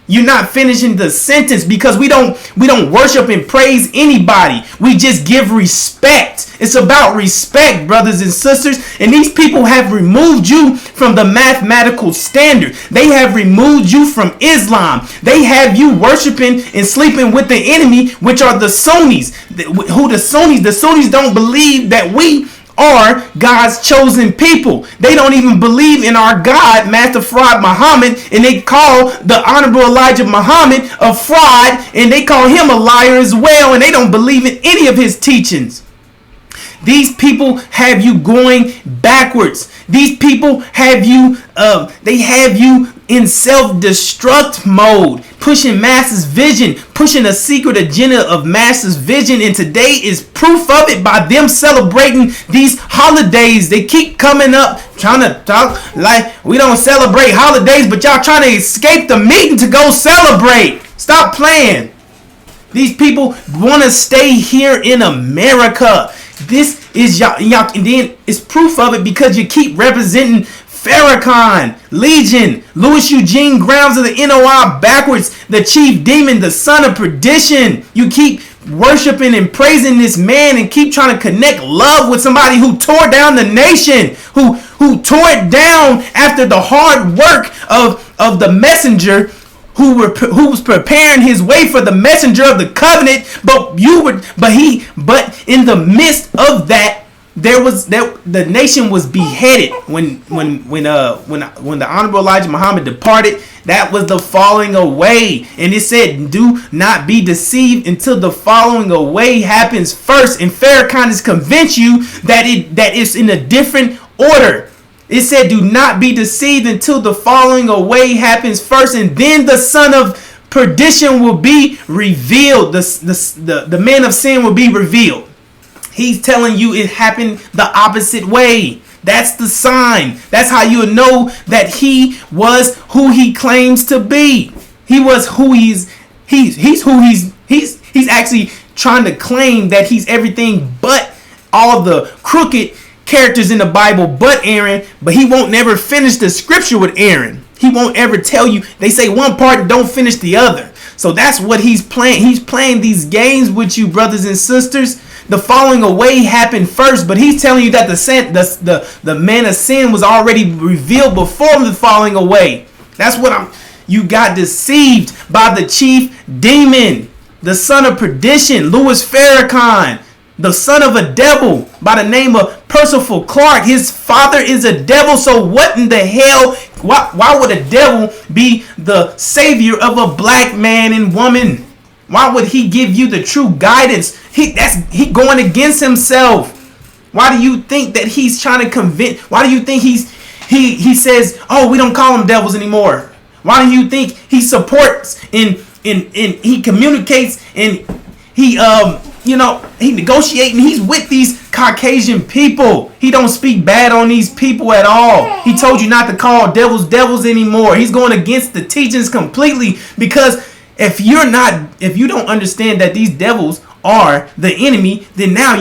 [SPEAKER 2] You're not finishing the sentence, because we don't worship and praise anybody. We just give respect. It's about respect, brothers and sisters. And these people have removed you from the mathematical standard. They have removed you from Islam. They have you worshiping and sleeping with the enemy, which are the Sunnis. The Sunnis don't believe that we are God's chosen people. They don't even believe in our God, Master Fard Muhammad, and they call the Honorable Elijah Muhammad a fraud, and they call him a liar as well, and they don't believe in any of his teachings. These people have you going backwards. These people have you, in self-destruct mode, pushing Master's vision, pushing a secret agenda of Master's vision, and today is proof of it by them celebrating these holidays. They keep coming up trying to talk like we don't celebrate holidays, but y'all trying to escape the meeting to go celebrate. Stop playing. These people want to stay here in America. This is y'all, and then it's proof of it because you keep representing Farrakhan, Legion, Louis Eugene Grounds of the NOI backwards, the chief demon, the son of perdition. You keep worshiping and praising this man and keep trying to connect love with somebody who tore down the nation, who tore it down after the hard work of the messenger, who was preparing his way for the messenger of the covenant. But in the midst of that, the nation was beheaded when the Honorable Elijah Muhammad departed. That was the falling away, and it said, "Do not be deceived until the falling away happens first." And Farrakhan has convinced you that it's in a different order. It said, "Do not be deceived until the falling away happens first, and then the son of perdition will be revealed. The man of sin will be revealed." He's telling you it happened the opposite way. That's the sign. That's how you know that he was who he claims to be. He was who he's actually trying to claim that he's everything but all the crooked characters in the Bible but Aaron, but he won't never finish the scripture with Aaron. He won't ever tell you. They say one part and don't finish the other. So that's what he's playing. He's playing these games with you, brothers and sisters. The falling away happened first, but he's telling you that the man of sin was already revealed before the falling away. That's what you got deceived by the chief demon, the son of perdition, Louis Farrakhan, the son of a devil by the name of Percival Clark. His father is a devil. So what in the hell? Why would a devil be the savior of a black man and woman? Why would he give you the true guidance? He going against himself. Why do you think that he's trying to convince? Why do you think he says, "Oh, we don't call them devils anymore"? Why do you think he supports and he communicates and he negotiating? He's with these Caucasian people. He don't speak bad on these people at all. He told you not to call devils anymore. He's going against the teachings completely, because if you don't understand that these devils are the enemy, then now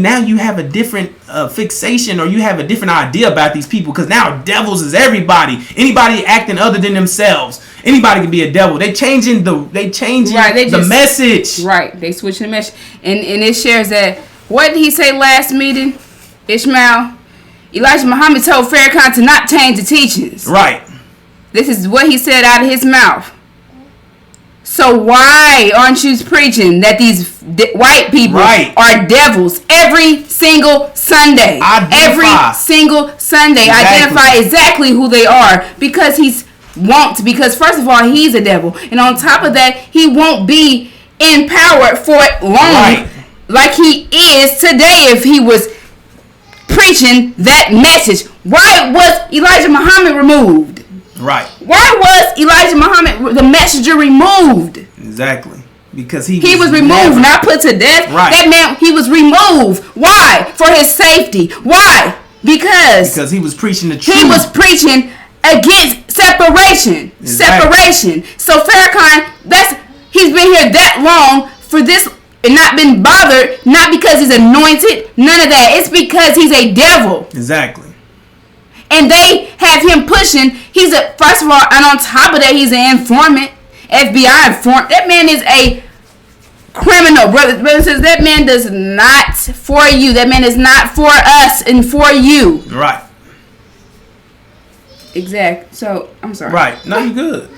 [SPEAKER 2] now you have a different fixation, or you have a different idea about these people, because now devils is everybody. Anybody acting other than themselves. Anybody can be a devil. They changing the message.
[SPEAKER 1] Right. They switching the message. And it shares that, what did he say last meeting, Ishmael? Elijah Muhammad told Farrakhan to not change the teachings.
[SPEAKER 2] Right.
[SPEAKER 1] This is what he said out of his mouth. So why aren't you preaching that these white people are devils every single Sunday? Every single Sunday. Identify exactly who they are, because because first of all, he's a devil, and on top of that, he won't be in power for long like he is today if he was preaching that message. Why was Elijah Muhammad removed?
[SPEAKER 2] Right.
[SPEAKER 1] Why was Elijah Muhammad, the messenger, removed?
[SPEAKER 2] Exactly. Because he
[SPEAKER 1] was removed, not put to death.
[SPEAKER 2] Right.
[SPEAKER 1] That man, he was removed. Why? For his safety. Why? Because
[SPEAKER 2] he was preaching the truth.
[SPEAKER 1] He was preaching against separation. Exactly. Separation. So Farrakhan, he's been here that long for this and not been bothered, not because he's anointed, none of that. It's because he's a devil.
[SPEAKER 2] Exactly.
[SPEAKER 1] And they have him pushing. First of all, and on top of that, he's an informant, FBI informant. That man is a criminal, brothers and sisters. That man does not for you. That man is not for us and for you.
[SPEAKER 2] Right.
[SPEAKER 1] Exactly. So, I'm sorry.
[SPEAKER 2] Right. No, you're good.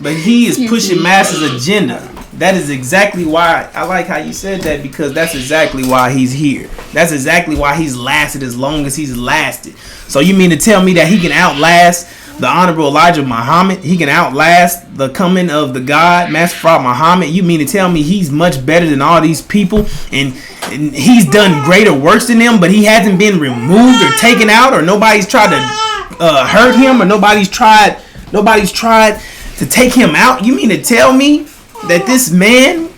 [SPEAKER 2] But he is pushing masses' agenda. That is exactly why I like how you said that, because that's exactly why he's here. That's exactly why he's lasted as long as he's lasted. So you mean to tell me that he can outlast the Honorable Elijah Muhammad? He can outlast the coming of the God, Master Prophet Muhammad? You mean to tell me he's much better than all these people, and he's done greater works than them, but he hasn't been removed or taken out, or nobody's tried to hurt him, or nobody's tried to take him out? You mean to tell me that this man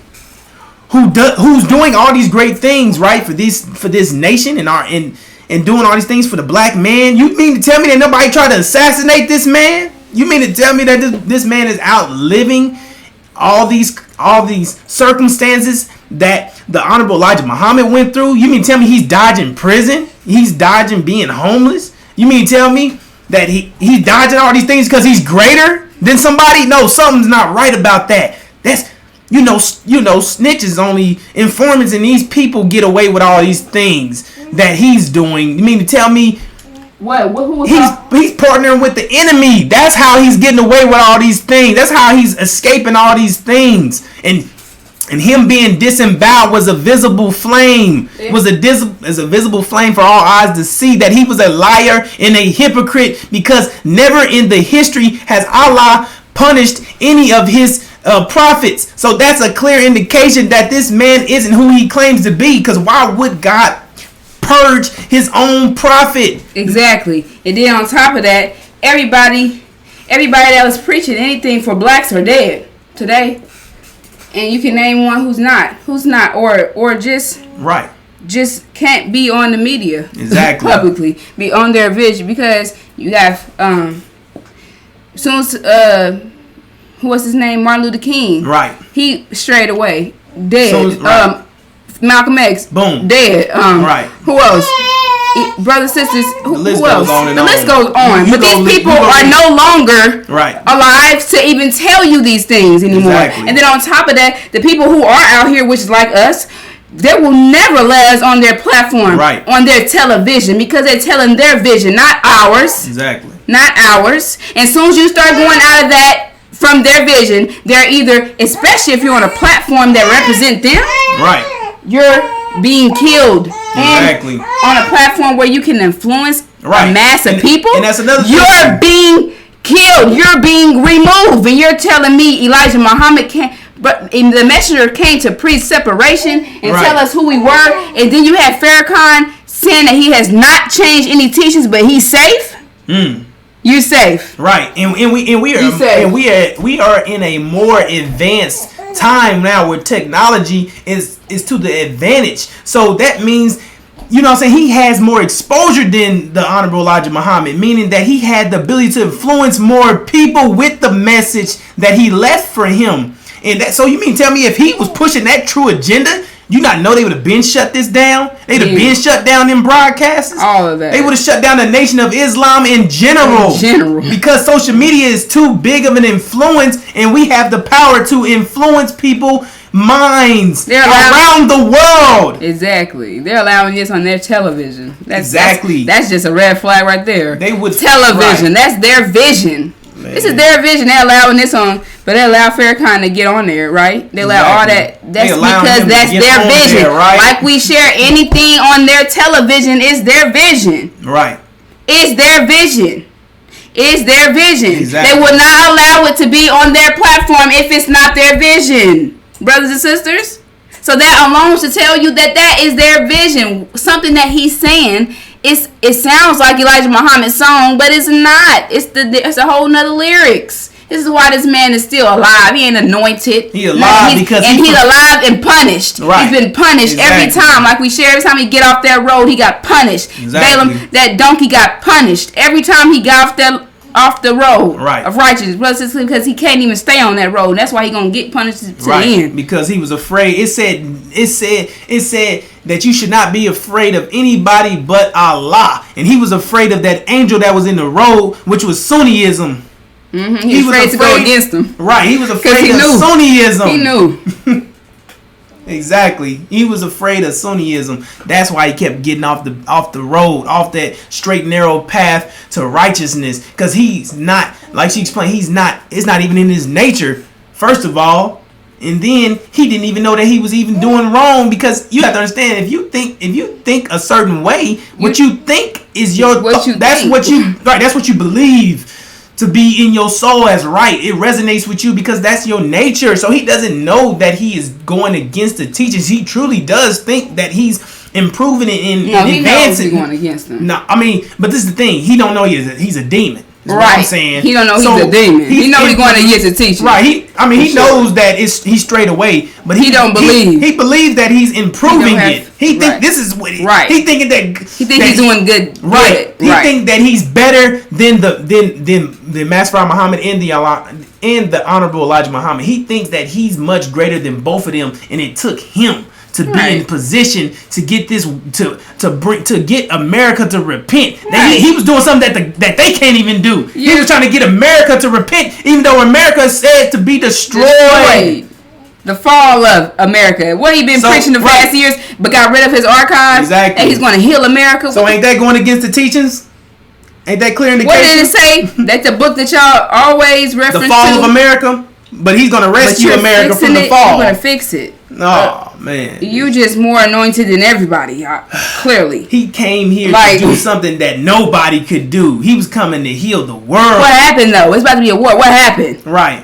[SPEAKER 2] who's doing all these great things, right, for this nation and doing all these things for the black man, you mean to tell me that nobody tried to assassinate this man? You mean to tell me that this man is outliving all these circumstances that the Honorable Elijah Muhammad went through? You mean to tell me he's dodging prison? He's dodging being homeless? You mean to tell me that he's dodging all these things because he's greater than somebody? No, something's not right about that. That's snitches, only informants, and these people get away with all these things that he's doing. You mean to tell me he's partnering with the enemy? That's how he's getting away with all these things. That's how he's escaping all these things. And him being disemboweled was a visible flame. Was a visible flame for all eyes to see that he was a liar and a hypocrite, because never in the history has Allah punished any of his prophets. So that's a clear indication that this man isn't who he claims to be, because why would God purge his own prophet?
[SPEAKER 1] Exactly. And then on top of that, everybody that was preaching anything for blacks are dead today. And you can name one who's not, or just
[SPEAKER 2] Right.
[SPEAKER 1] just can't be on the media
[SPEAKER 2] Exactly.
[SPEAKER 1] publicly, be on their vision, because you have soon as who was his name, Martin Luther King,
[SPEAKER 2] Right.
[SPEAKER 1] he straight away dead.
[SPEAKER 2] So, right.
[SPEAKER 1] Malcolm X,
[SPEAKER 2] Boom.
[SPEAKER 1] dead.
[SPEAKER 2] Right.
[SPEAKER 1] Who else? Brothers, sisters, who
[SPEAKER 2] list
[SPEAKER 1] who else?
[SPEAKER 2] goes on and
[SPEAKER 1] The
[SPEAKER 2] on.
[SPEAKER 1] list goes on.
[SPEAKER 2] You
[SPEAKER 1] But
[SPEAKER 2] go
[SPEAKER 1] these
[SPEAKER 2] li-
[SPEAKER 1] people
[SPEAKER 2] you go
[SPEAKER 1] are
[SPEAKER 2] li-
[SPEAKER 1] no longer
[SPEAKER 2] Right.
[SPEAKER 1] alive to even tell you these things anymore.
[SPEAKER 2] Exactly.
[SPEAKER 1] And then on top of that, the people who are out here, which is like us, they will never let us on their platform,
[SPEAKER 2] Right.
[SPEAKER 1] on their television, because they're telling their vision, not ours.
[SPEAKER 2] Exactly.
[SPEAKER 1] Not ours. And as soon as you start going out of that from their vision, they're either, especially if you're on a platform that represent them,
[SPEAKER 2] Right.
[SPEAKER 1] you're being killed.
[SPEAKER 2] Exactly.
[SPEAKER 1] And on a platform where you can influence
[SPEAKER 2] Right.
[SPEAKER 1] a mass of
[SPEAKER 2] And-
[SPEAKER 1] people,
[SPEAKER 2] and that's another thing.
[SPEAKER 1] you're being killed. You're being removed. And you're telling me Elijah Muhammad can't. But the messenger came to preach separation and
[SPEAKER 2] Right.
[SPEAKER 1] tell us who we were. And then you had Farrakhan saying that he has not changed any teachings, but he's safe. You're safe.
[SPEAKER 2] Right, and we are
[SPEAKER 1] You say.
[SPEAKER 2] and we are in a more advanced time now where technology is to the advantage. So that means, you know what I'm saying, he has more exposure than the Honorable Elijah Muhammad, meaning that he had the ability to influence more people with the message that he left for him. And that, so you mean tell me if he was pushing that true agenda, you not know they would have been shut this down? They'd have been shut down in broadcasts.
[SPEAKER 1] All of that.
[SPEAKER 2] They would have shut down the Nation of Islam in general.
[SPEAKER 1] In general.
[SPEAKER 2] Because social media is too big of an influence, and we have the power to influence people's minds
[SPEAKER 1] They're allowed-
[SPEAKER 2] around the world.
[SPEAKER 1] Exactly. They're allowing this on their television.
[SPEAKER 2] Exactly.
[SPEAKER 1] That's just a red flag right there.
[SPEAKER 2] They would-
[SPEAKER 1] television.
[SPEAKER 2] right.
[SPEAKER 1] That's their vision. This is their vision. They're allowing this on, but they allow Farrakhan to get on there, right? They allow all that.
[SPEAKER 2] Exactly.
[SPEAKER 1] That's
[SPEAKER 2] They allow
[SPEAKER 1] because
[SPEAKER 2] him to
[SPEAKER 1] that's
[SPEAKER 2] get
[SPEAKER 1] their
[SPEAKER 2] on
[SPEAKER 1] vision.
[SPEAKER 2] there, right?
[SPEAKER 1] Like we share anything on their television is their vision.
[SPEAKER 2] Right.
[SPEAKER 1] It's their vision. It's their vision.
[SPEAKER 2] Exactly.
[SPEAKER 1] They will not allow it to be on their platform if it's not their vision, brothers and sisters. So that alone should tell you that that is their vision. Something that he's saying, it sounds like Elijah Muhammad's song, but it's not. It's a whole nother lyrics. This is why this man is still alive. He ain't anointed.
[SPEAKER 2] He alive because
[SPEAKER 1] he's
[SPEAKER 2] he
[SPEAKER 1] alive and punished.
[SPEAKER 2] Right.
[SPEAKER 1] He's been punished every
[SPEAKER 2] Exactly.
[SPEAKER 1] time. Like we share, every time he get off that road, he got punished.
[SPEAKER 2] Exactly.
[SPEAKER 1] Balaam, that donkey got punished every time he got off the road
[SPEAKER 2] Right.
[SPEAKER 1] of righteousness, because he can't even stay on that road. And that's why he gonna get punished to the end.
[SPEAKER 2] Because he was afraid. It said that you should not be afraid of anybody but Allah, and he was afraid of that angel that was in the road, which was Sunniism.
[SPEAKER 1] He was afraid to go against him.
[SPEAKER 2] Right, he was afraid
[SPEAKER 1] he
[SPEAKER 2] of
[SPEAKER 1] knew.
[SPEAKER 2] Sunniism.
[SPEAKER 1] He knew.
[SPEAKER 2] Exactly. He was afraid of Sunniism. That's why he kept getting off the road, off that straight narrow path to righteousness. Because he's not, like she explained, it's not even in his nature, first of all. And then he didn't even know that he was even doing wrong, because you have to understand, if you think a certain way, what you think is your that's what you believe to be in your soul as right. It resonates with you because that's your nature. So he doesn't know that he is going against the teachings. He truly does think that he's improving it in
[SPEAKER 1] He knows
[SPEAKER 2] advancing.
[SPEAKER 1] he's going against him.
[SPEAKER 2] No, I mean, but this is the thing. He don't know he's a demon. Is what
[SPEAKER 1] Right.
[SPEAKER 2] I'm saying.
[SPEAKER 1] He don't know
[SPEAKER 2] So
[SPEAKER 1] he's a demon. He know he's going against the teaching.
[SPEAKER 2] Right. He
[SPEAKER 1] For sure.
[SPEAKER 2] knows that he's straight away, but
[SPEAKER 1] He don't believe.
[SPEAKER 2] He believes that he's improving it. He think
[SPEAKER 1] right.
[SPEAKER 2] this is what
[SPEAKER 1] Right.
[SPEAKER 2] he thinking that
[SPEAKER 1] He think he's doing good.
[SPEAKER 2] Right.
[SPEAKER 1] Good.
[SPEAKER 2] He
[SPEAKER 1] Right.
[SPEAKER 2] think that he's better than the Master Muhammad and the Honorable Elijah Muhammad. He thinks that he's much greater than both of them, and it took him to be
[SPEAKER 1] Right.
[SPEAKER 2] in position to get this to get America to repent. That
[SPEAKER 1] Right.
[SPEAKER 2] he was doing something that they can't even do. He
[SPEAKER 1] Yeah.
[SPEAKER 2] was trying to get America to repent, even though America is said to be destroyed.
[SPEAKER 1] The fall of America. What he been
[SPEAKER 2] So,
[SPEAKER 1] preaching the
[SPEAKER 2] right.
[SPEAKER 1] past years, but got rid of his archives.
[SPEAKER 2] Exactly.
[SPEAKER 1] And he's going to heal America.
[SPEAKER 2] So ain't that going against the teachings? Ain't that clear indication?
[SPEAKER 1] What did it say? That the book that y'all always reference
[SPEAKER 2] The fall
[SPEAKER 1] to?
[SPEAKER 2] of America? But he's going to
[SPEAKER 1] But
[SPEAKER 2] rescue
[SPEAKER 1] you're
[SPEAKER 2] America
[SPEAKER 1] fixing
[SPEAKER 2] from the
[SPEAKER 1] it,
[SPEAKER 2] fall.
[SPEAKER 1] You're going to fix it.
[SPEAKER 2] Oh, man.
[SPEAKER 1] You just more anointed than everybody, clearly.
[SPEAKER 2] He came here
[SPEAKER 1] Like-
[SPEAKER 2] to do something that nobody could do. He was coming to heal the world.
[SPEAKER 1] What happened, though? It's about to be a war. What happened?
[SPEAKER 2] Right.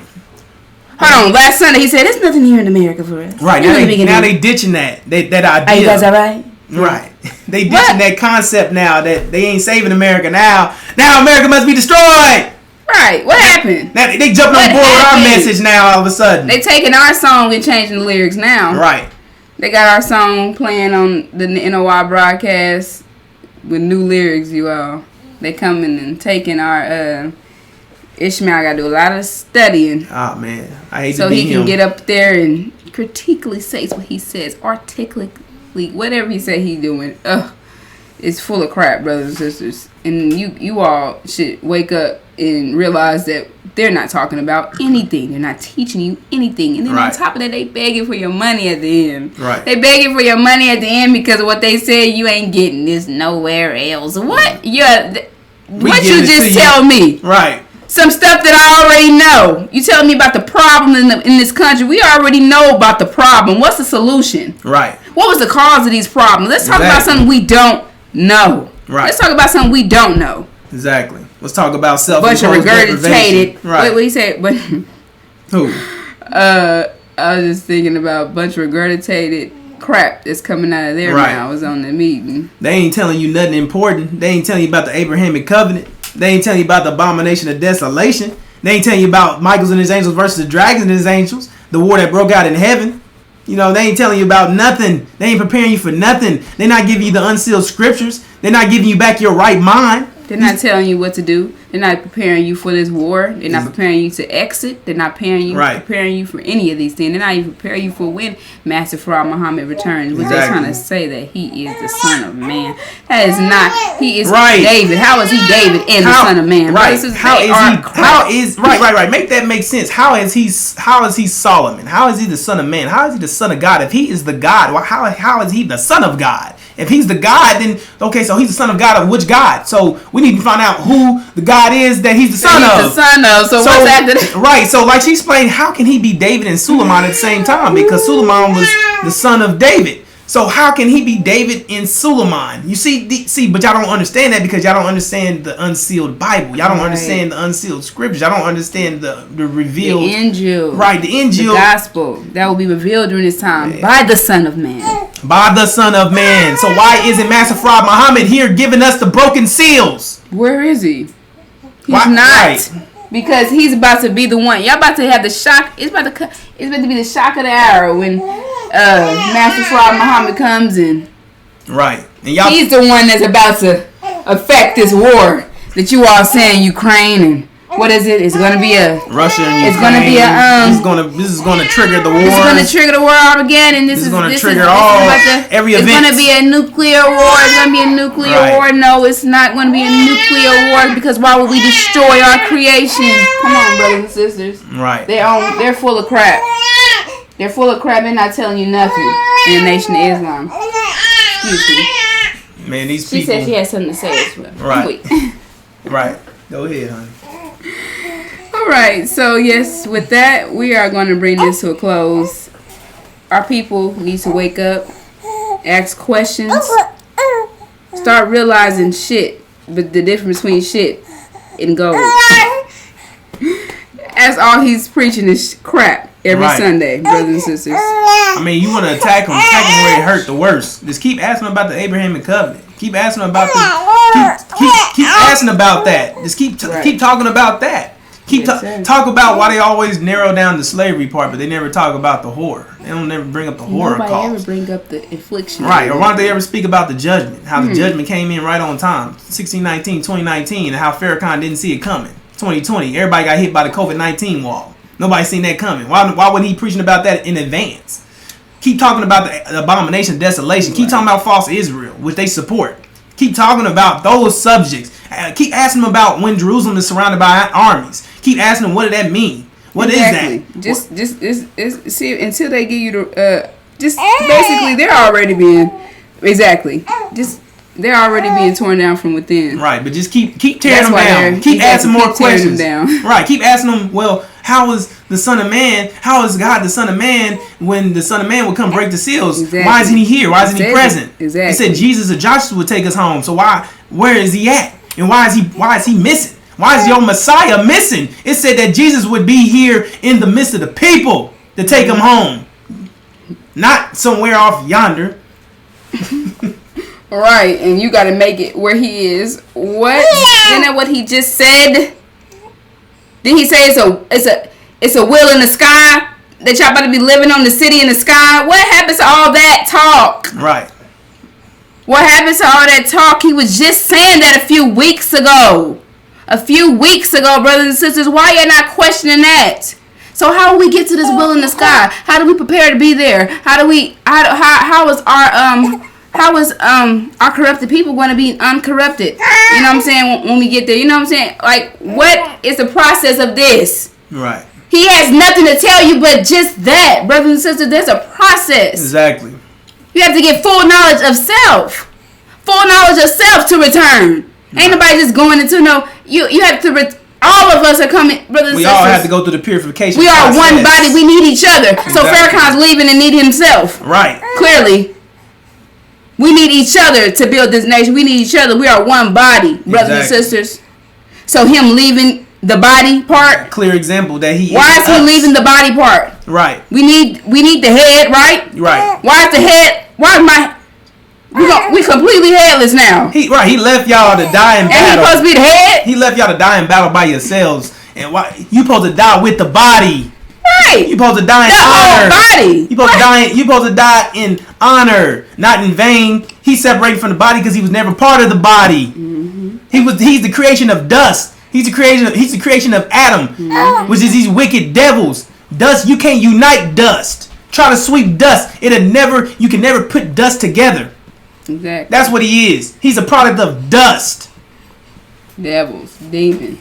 [SPEAKER 1] Hold on. Last Sunday, he said, there's nothing here in America for us.
[SPEAKER 2] Right. Now they ditching that idea.
[SPEAKER 1] Are you guys all right?
[SPEAKER 2] Right. They ditching
[SPEAKER 1] What?
[SPEAKER 2] that concept now that they ain't saving America now. Now America must be destroyed.
[SPEAKER 1] Right. What happened?
[SPEAKER 2] Now, they jumping on board with our message now all of a sudden.
[SPEAKER 1] They taking our song and changing the lyrics now.
[SPEAKER 2] Right.
[SPEAKER 1] They got our song playing on the NOI broadcast with new lyrics, you all. They coming and taking our Ishmael got to do a lot of studying.
[SPEAKER 2] Oh man, I hate
[SPEAKER 1] so
[SPEAKER 2] to be
[SPEAKER 1] he
[SPEAKER 2] him.
[SPEAKER 1] can get up there and critically say what he says, articulately, whatever he said he doing. Ugh, it's full of crap, brothers and sisters. And you all should wake up and realize that they're not talking about anything. They're not teaching you anything. And then on top of that, they begging for your money at the end.
[SPEAKER 2] Right.
[SPEAKER 1] They begging for your money at the end because of what they said. You ain't getting this nowhere else. What? What you just tell me?
[SPEAKER 2] Right.
[SPEAKER 1] Some stuff that I already know. You tell me about the problem in this country. We already know about the problem. What's the solution?
[SPEAKER 2] Right.
[SPEAKER 1] What was the cause of these problems? Let's talk about something we don't know.
[SPEAKER 2] Right.
[SPEAKER 1] Let's talk about something we don't know.
[SPEAKER 2] Exactly. Let's talk about
[SPEAKER 1] bunch of regurgitated.
[SPEAKER 2] Right.
[SPEAKER 1] Wait, what he said? But
[SPEAKER 2] who?
[SPEAKER 1] I was just thinking about a bunch of regurgitated crap that's coming out of there now. I was on the meeting.
[SPEAKER 2] They ain't telling you nothing important. They ain't telling you about the Abrahamic covenant. They ain't telling you about the abomination of desolation. They ain't telling you about Michael and his angels versus the dragons and his angels. The war that broke out in heaven. You know, they ain't telling you about nothing. They ain't preparing you for nothing. They're not giving you the unsealed scriptures. They're not giving you back your right mind.
[SPEAKER 1] They're not telling you what to do. They're not preparing you for this war. They're not preparing you to exit. They're not preparing you for any of these things. They're not even preparing you for when Master Farah Muhammad returns. But they're trying to say that he is the Son of Man. That is not. He is David. How is he David and the Son of Man?
[SPEAKER 2] Right. Right. Make that make sense. How is he Solomon? How is he the Son of Man? How is he the Son of God? If he is the God, how is he the Son of God? If he's the God, then okay, so he's the Son of God of which God? So we need to find out who the God is that he's the son of. So what's after that? Right. So like she explained, how can he be David and Suleiman at the same time? Because Suleiman was the son of David. So how can he be David and Suleiman? You see, but y'all don't understand that because y'all don't understand the unsealed Bible. Y'all don't understand the unsealed scriptures. Y'all don't understand the revealed.
[SPEAKER 1] The Injil.
[SPEAKER 2] Right, the Injil.
[SPEAKER 1] The gospel that will be revealed during this time by the Son of Man.
[SPEAKER 2] By the Son of Man. So why isn't Master Farah Muhammad here giving us the broken seals?
[SPEAKER 1] Where is he? He's not. Right. Because he's about to be the one. Y'all about to have the shock. It's about to be the shock of the hour when Master Farah Muhammad comes in.
[SPEAKER 2] Right. And
[SPEAKER 1] he's the one that's about to affect this war that you all saying Ukraine and what is it? It's going to be a
[SPEAKER 2] Russia and Ukraine.
[SPEAKER 1] It's going to be a
[SPEAKER 2] This is going to trigger the war.
[SPEAKER 1] It's going to trigger the war again, and this is going to trigger
[SPEAKER 2] every event.
[SPEAKER 1] It's going to be a nuclear war. It's going to be a nuclear war. No, it's not going to be a nuclear war because why would we destroy our creation? Come on, brothers and sisters.
[SPEAKER 2] Right.
[SPEAKER 1] They're full of crap. They're full of crap. They're not telling you nothing in the Nation of Islam. Excuse me.
[SPEAKER 2] Man, these people.
[SPEAKER 1] She said she had something to say as well.
[SPEAKER 2] Right. Right. Go ahead, honey.
[SPEAKER 1] Alright, so yes, with that, we are going to bring this to a close. Our people need to wake up, ask questions, start realizing shit, but the difference between shit and gold. That's all he's preaching is crap every Sunday, brothers and sisters.
[SPEAKER 2] I mean, you want to attack him where it hurt the worst. Just keep asking about the Abrahamic covenant. Keep asking about keep asking about that. Just keep talking about that. Talk about why they always narrow down the slavery part, but they never talk about the horror. They don't never bring up the horror cause.
[SPEAKER 1] Nobody ever bring up the affliction.
[SPEAKER 2] Right, or why don't they ever speak about the judgment? How the judgment came in right on time. 1619, 2019, and how Farrakhan didn't see it coming. 2020, everybody got hit by the COVID-19 wall. Nobody seen that coming. Why wasn't he preaching about that in advance? Keep talking about the abomination of desolation. Keep talking about false Israel, which they support. Keep talking about those subjects. Keep asking them about when Jerusalem is surrounded by armies. Keep asking them, what did that mean? What is that?
[SPEAKER 1] Just see until they give you the basically they're already being they're already being torn down from within.
[SPEAKER 2] Right, but just keep tearing them down. Keep asking more questions. Right, keep asking them. Well, how is the Son of Man? How is God the Son of Man when the Son of Man will come break the seals? Exactly. Why isn't he here? Why isn't he present?
[SPEAKER 1] Exactly.
[SPEAKER 2] He said Jesus or Joshua would take us home. So where is he at? And why is he missing? Why is your Messiah missing? It said that Jesus would be here in the midst of the people to take him home. Not somewhere off yonder.
[SPEAKER 1] Right, and you got to make it where he is. What? Isn't that what he just said? Did he say it's a will in the sky that y'all about to be living on the city in the sky? What happens to all that talk?
[SPEAKER 2] Right.
[SPEAKER 1] What happens to all that talk? He was just saying that a few weeks ago. A few weeks ago, brothers and sisters. Why you not questioning that? So how do we get to this will in the sky? How do we prepare to be there? How is our corrupted people going to be uncorrupted? You know what I'm saying? When we get there, you know what I'm saying? Like, what is the process of this?
[SPEAKER 2] Right.
[SPEAKER 1] He has nothing to tell you but just that, brothers and sisters. There's a process.
[SPEAKER 2] Exactly.
[SPEAKER 1] You have to get full knowledge of self. Full knowledge of self to return. Ain't nobody just going into no. You have to. All of us are coming, brothers and sisters.
[SPEAKER 2] We all have to go through the purification.
[SPEAKER 1] We are
[SPEAKER 2] process.
[SPEAKER 1] one body. We need each other.
[SPEAKER 2] Exactly.
[SPEAKER 1] So Farrakhan's leaving and need himself.
[SPEAKER 2] Right.
[SPEAKER 1] Clearly. We need each other to build this nation. We need each other. We are one body, brothers and sisters. So him leaving the body part.
[SPEAKER 2] Clear example that he.
[SPEAKER 1] Why is he leaving the body part?
[SPEAKER 2] Right.
[SPEAKER 1] We need the head, right?
[SPEAKER 2] Right.
[SPEAKER 1] Why is the head? Why is my? We completely headless now.
[SPEAKER 2] He left y'all to die in battle.
[SPEAKER 1] And he supposed to be the head?
[SPEAKER 2] He left y'all to die in battle by yourselves. And why you supposed to die with the body?
[SPEAKER 1] Right.
[SPEAKER 2] You supposed to die in
[SPEAKER 1] the
[SPEAKER 2] honor.
[SPEAKER 1] Whole body.
[SPEAKER 2] You supposed to die in honor, not in vain. He separated from the body because he was never part of the body.
[SPEAKER 1] Mm-hmm.
[SPEAKER 2] He's the creation of dust. He's the creation of Adam, which is these wicked devils. Dust, you can't unite dust. Try to sweep dust. You can never put dust together.
[SPEAKER 1] Exactly.
[SPEAKER 2] That's what he is. He's a product of dust.
[SPEAKER 1] Devils, demon.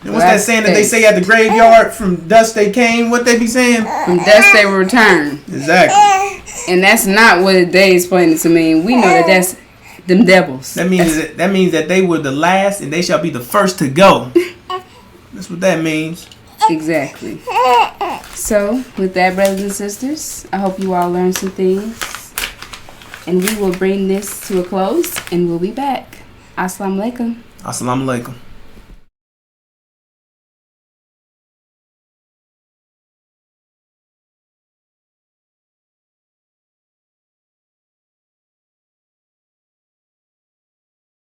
[SPEAKER 2] And what's that saying that they say at the graveyard? From dust they came. What they be saying?
[SPEAKER 1] From dust they will return.
[SPEAKER 2] Exactly.
[SPEAKER 1] And that's not what they explained to me. We know that that's them devils.
[SPEAKER 2] That means that they were the last and they shall be the first to go. That's what that means.
[SPEAKER 1] Exactly. So, with that, brothers and sisters, I hope you all learned some things. And we will bring this to a close, and we'll be back. Assalamu alaikum.
[SPEAKER 2] Assalamu alaikum.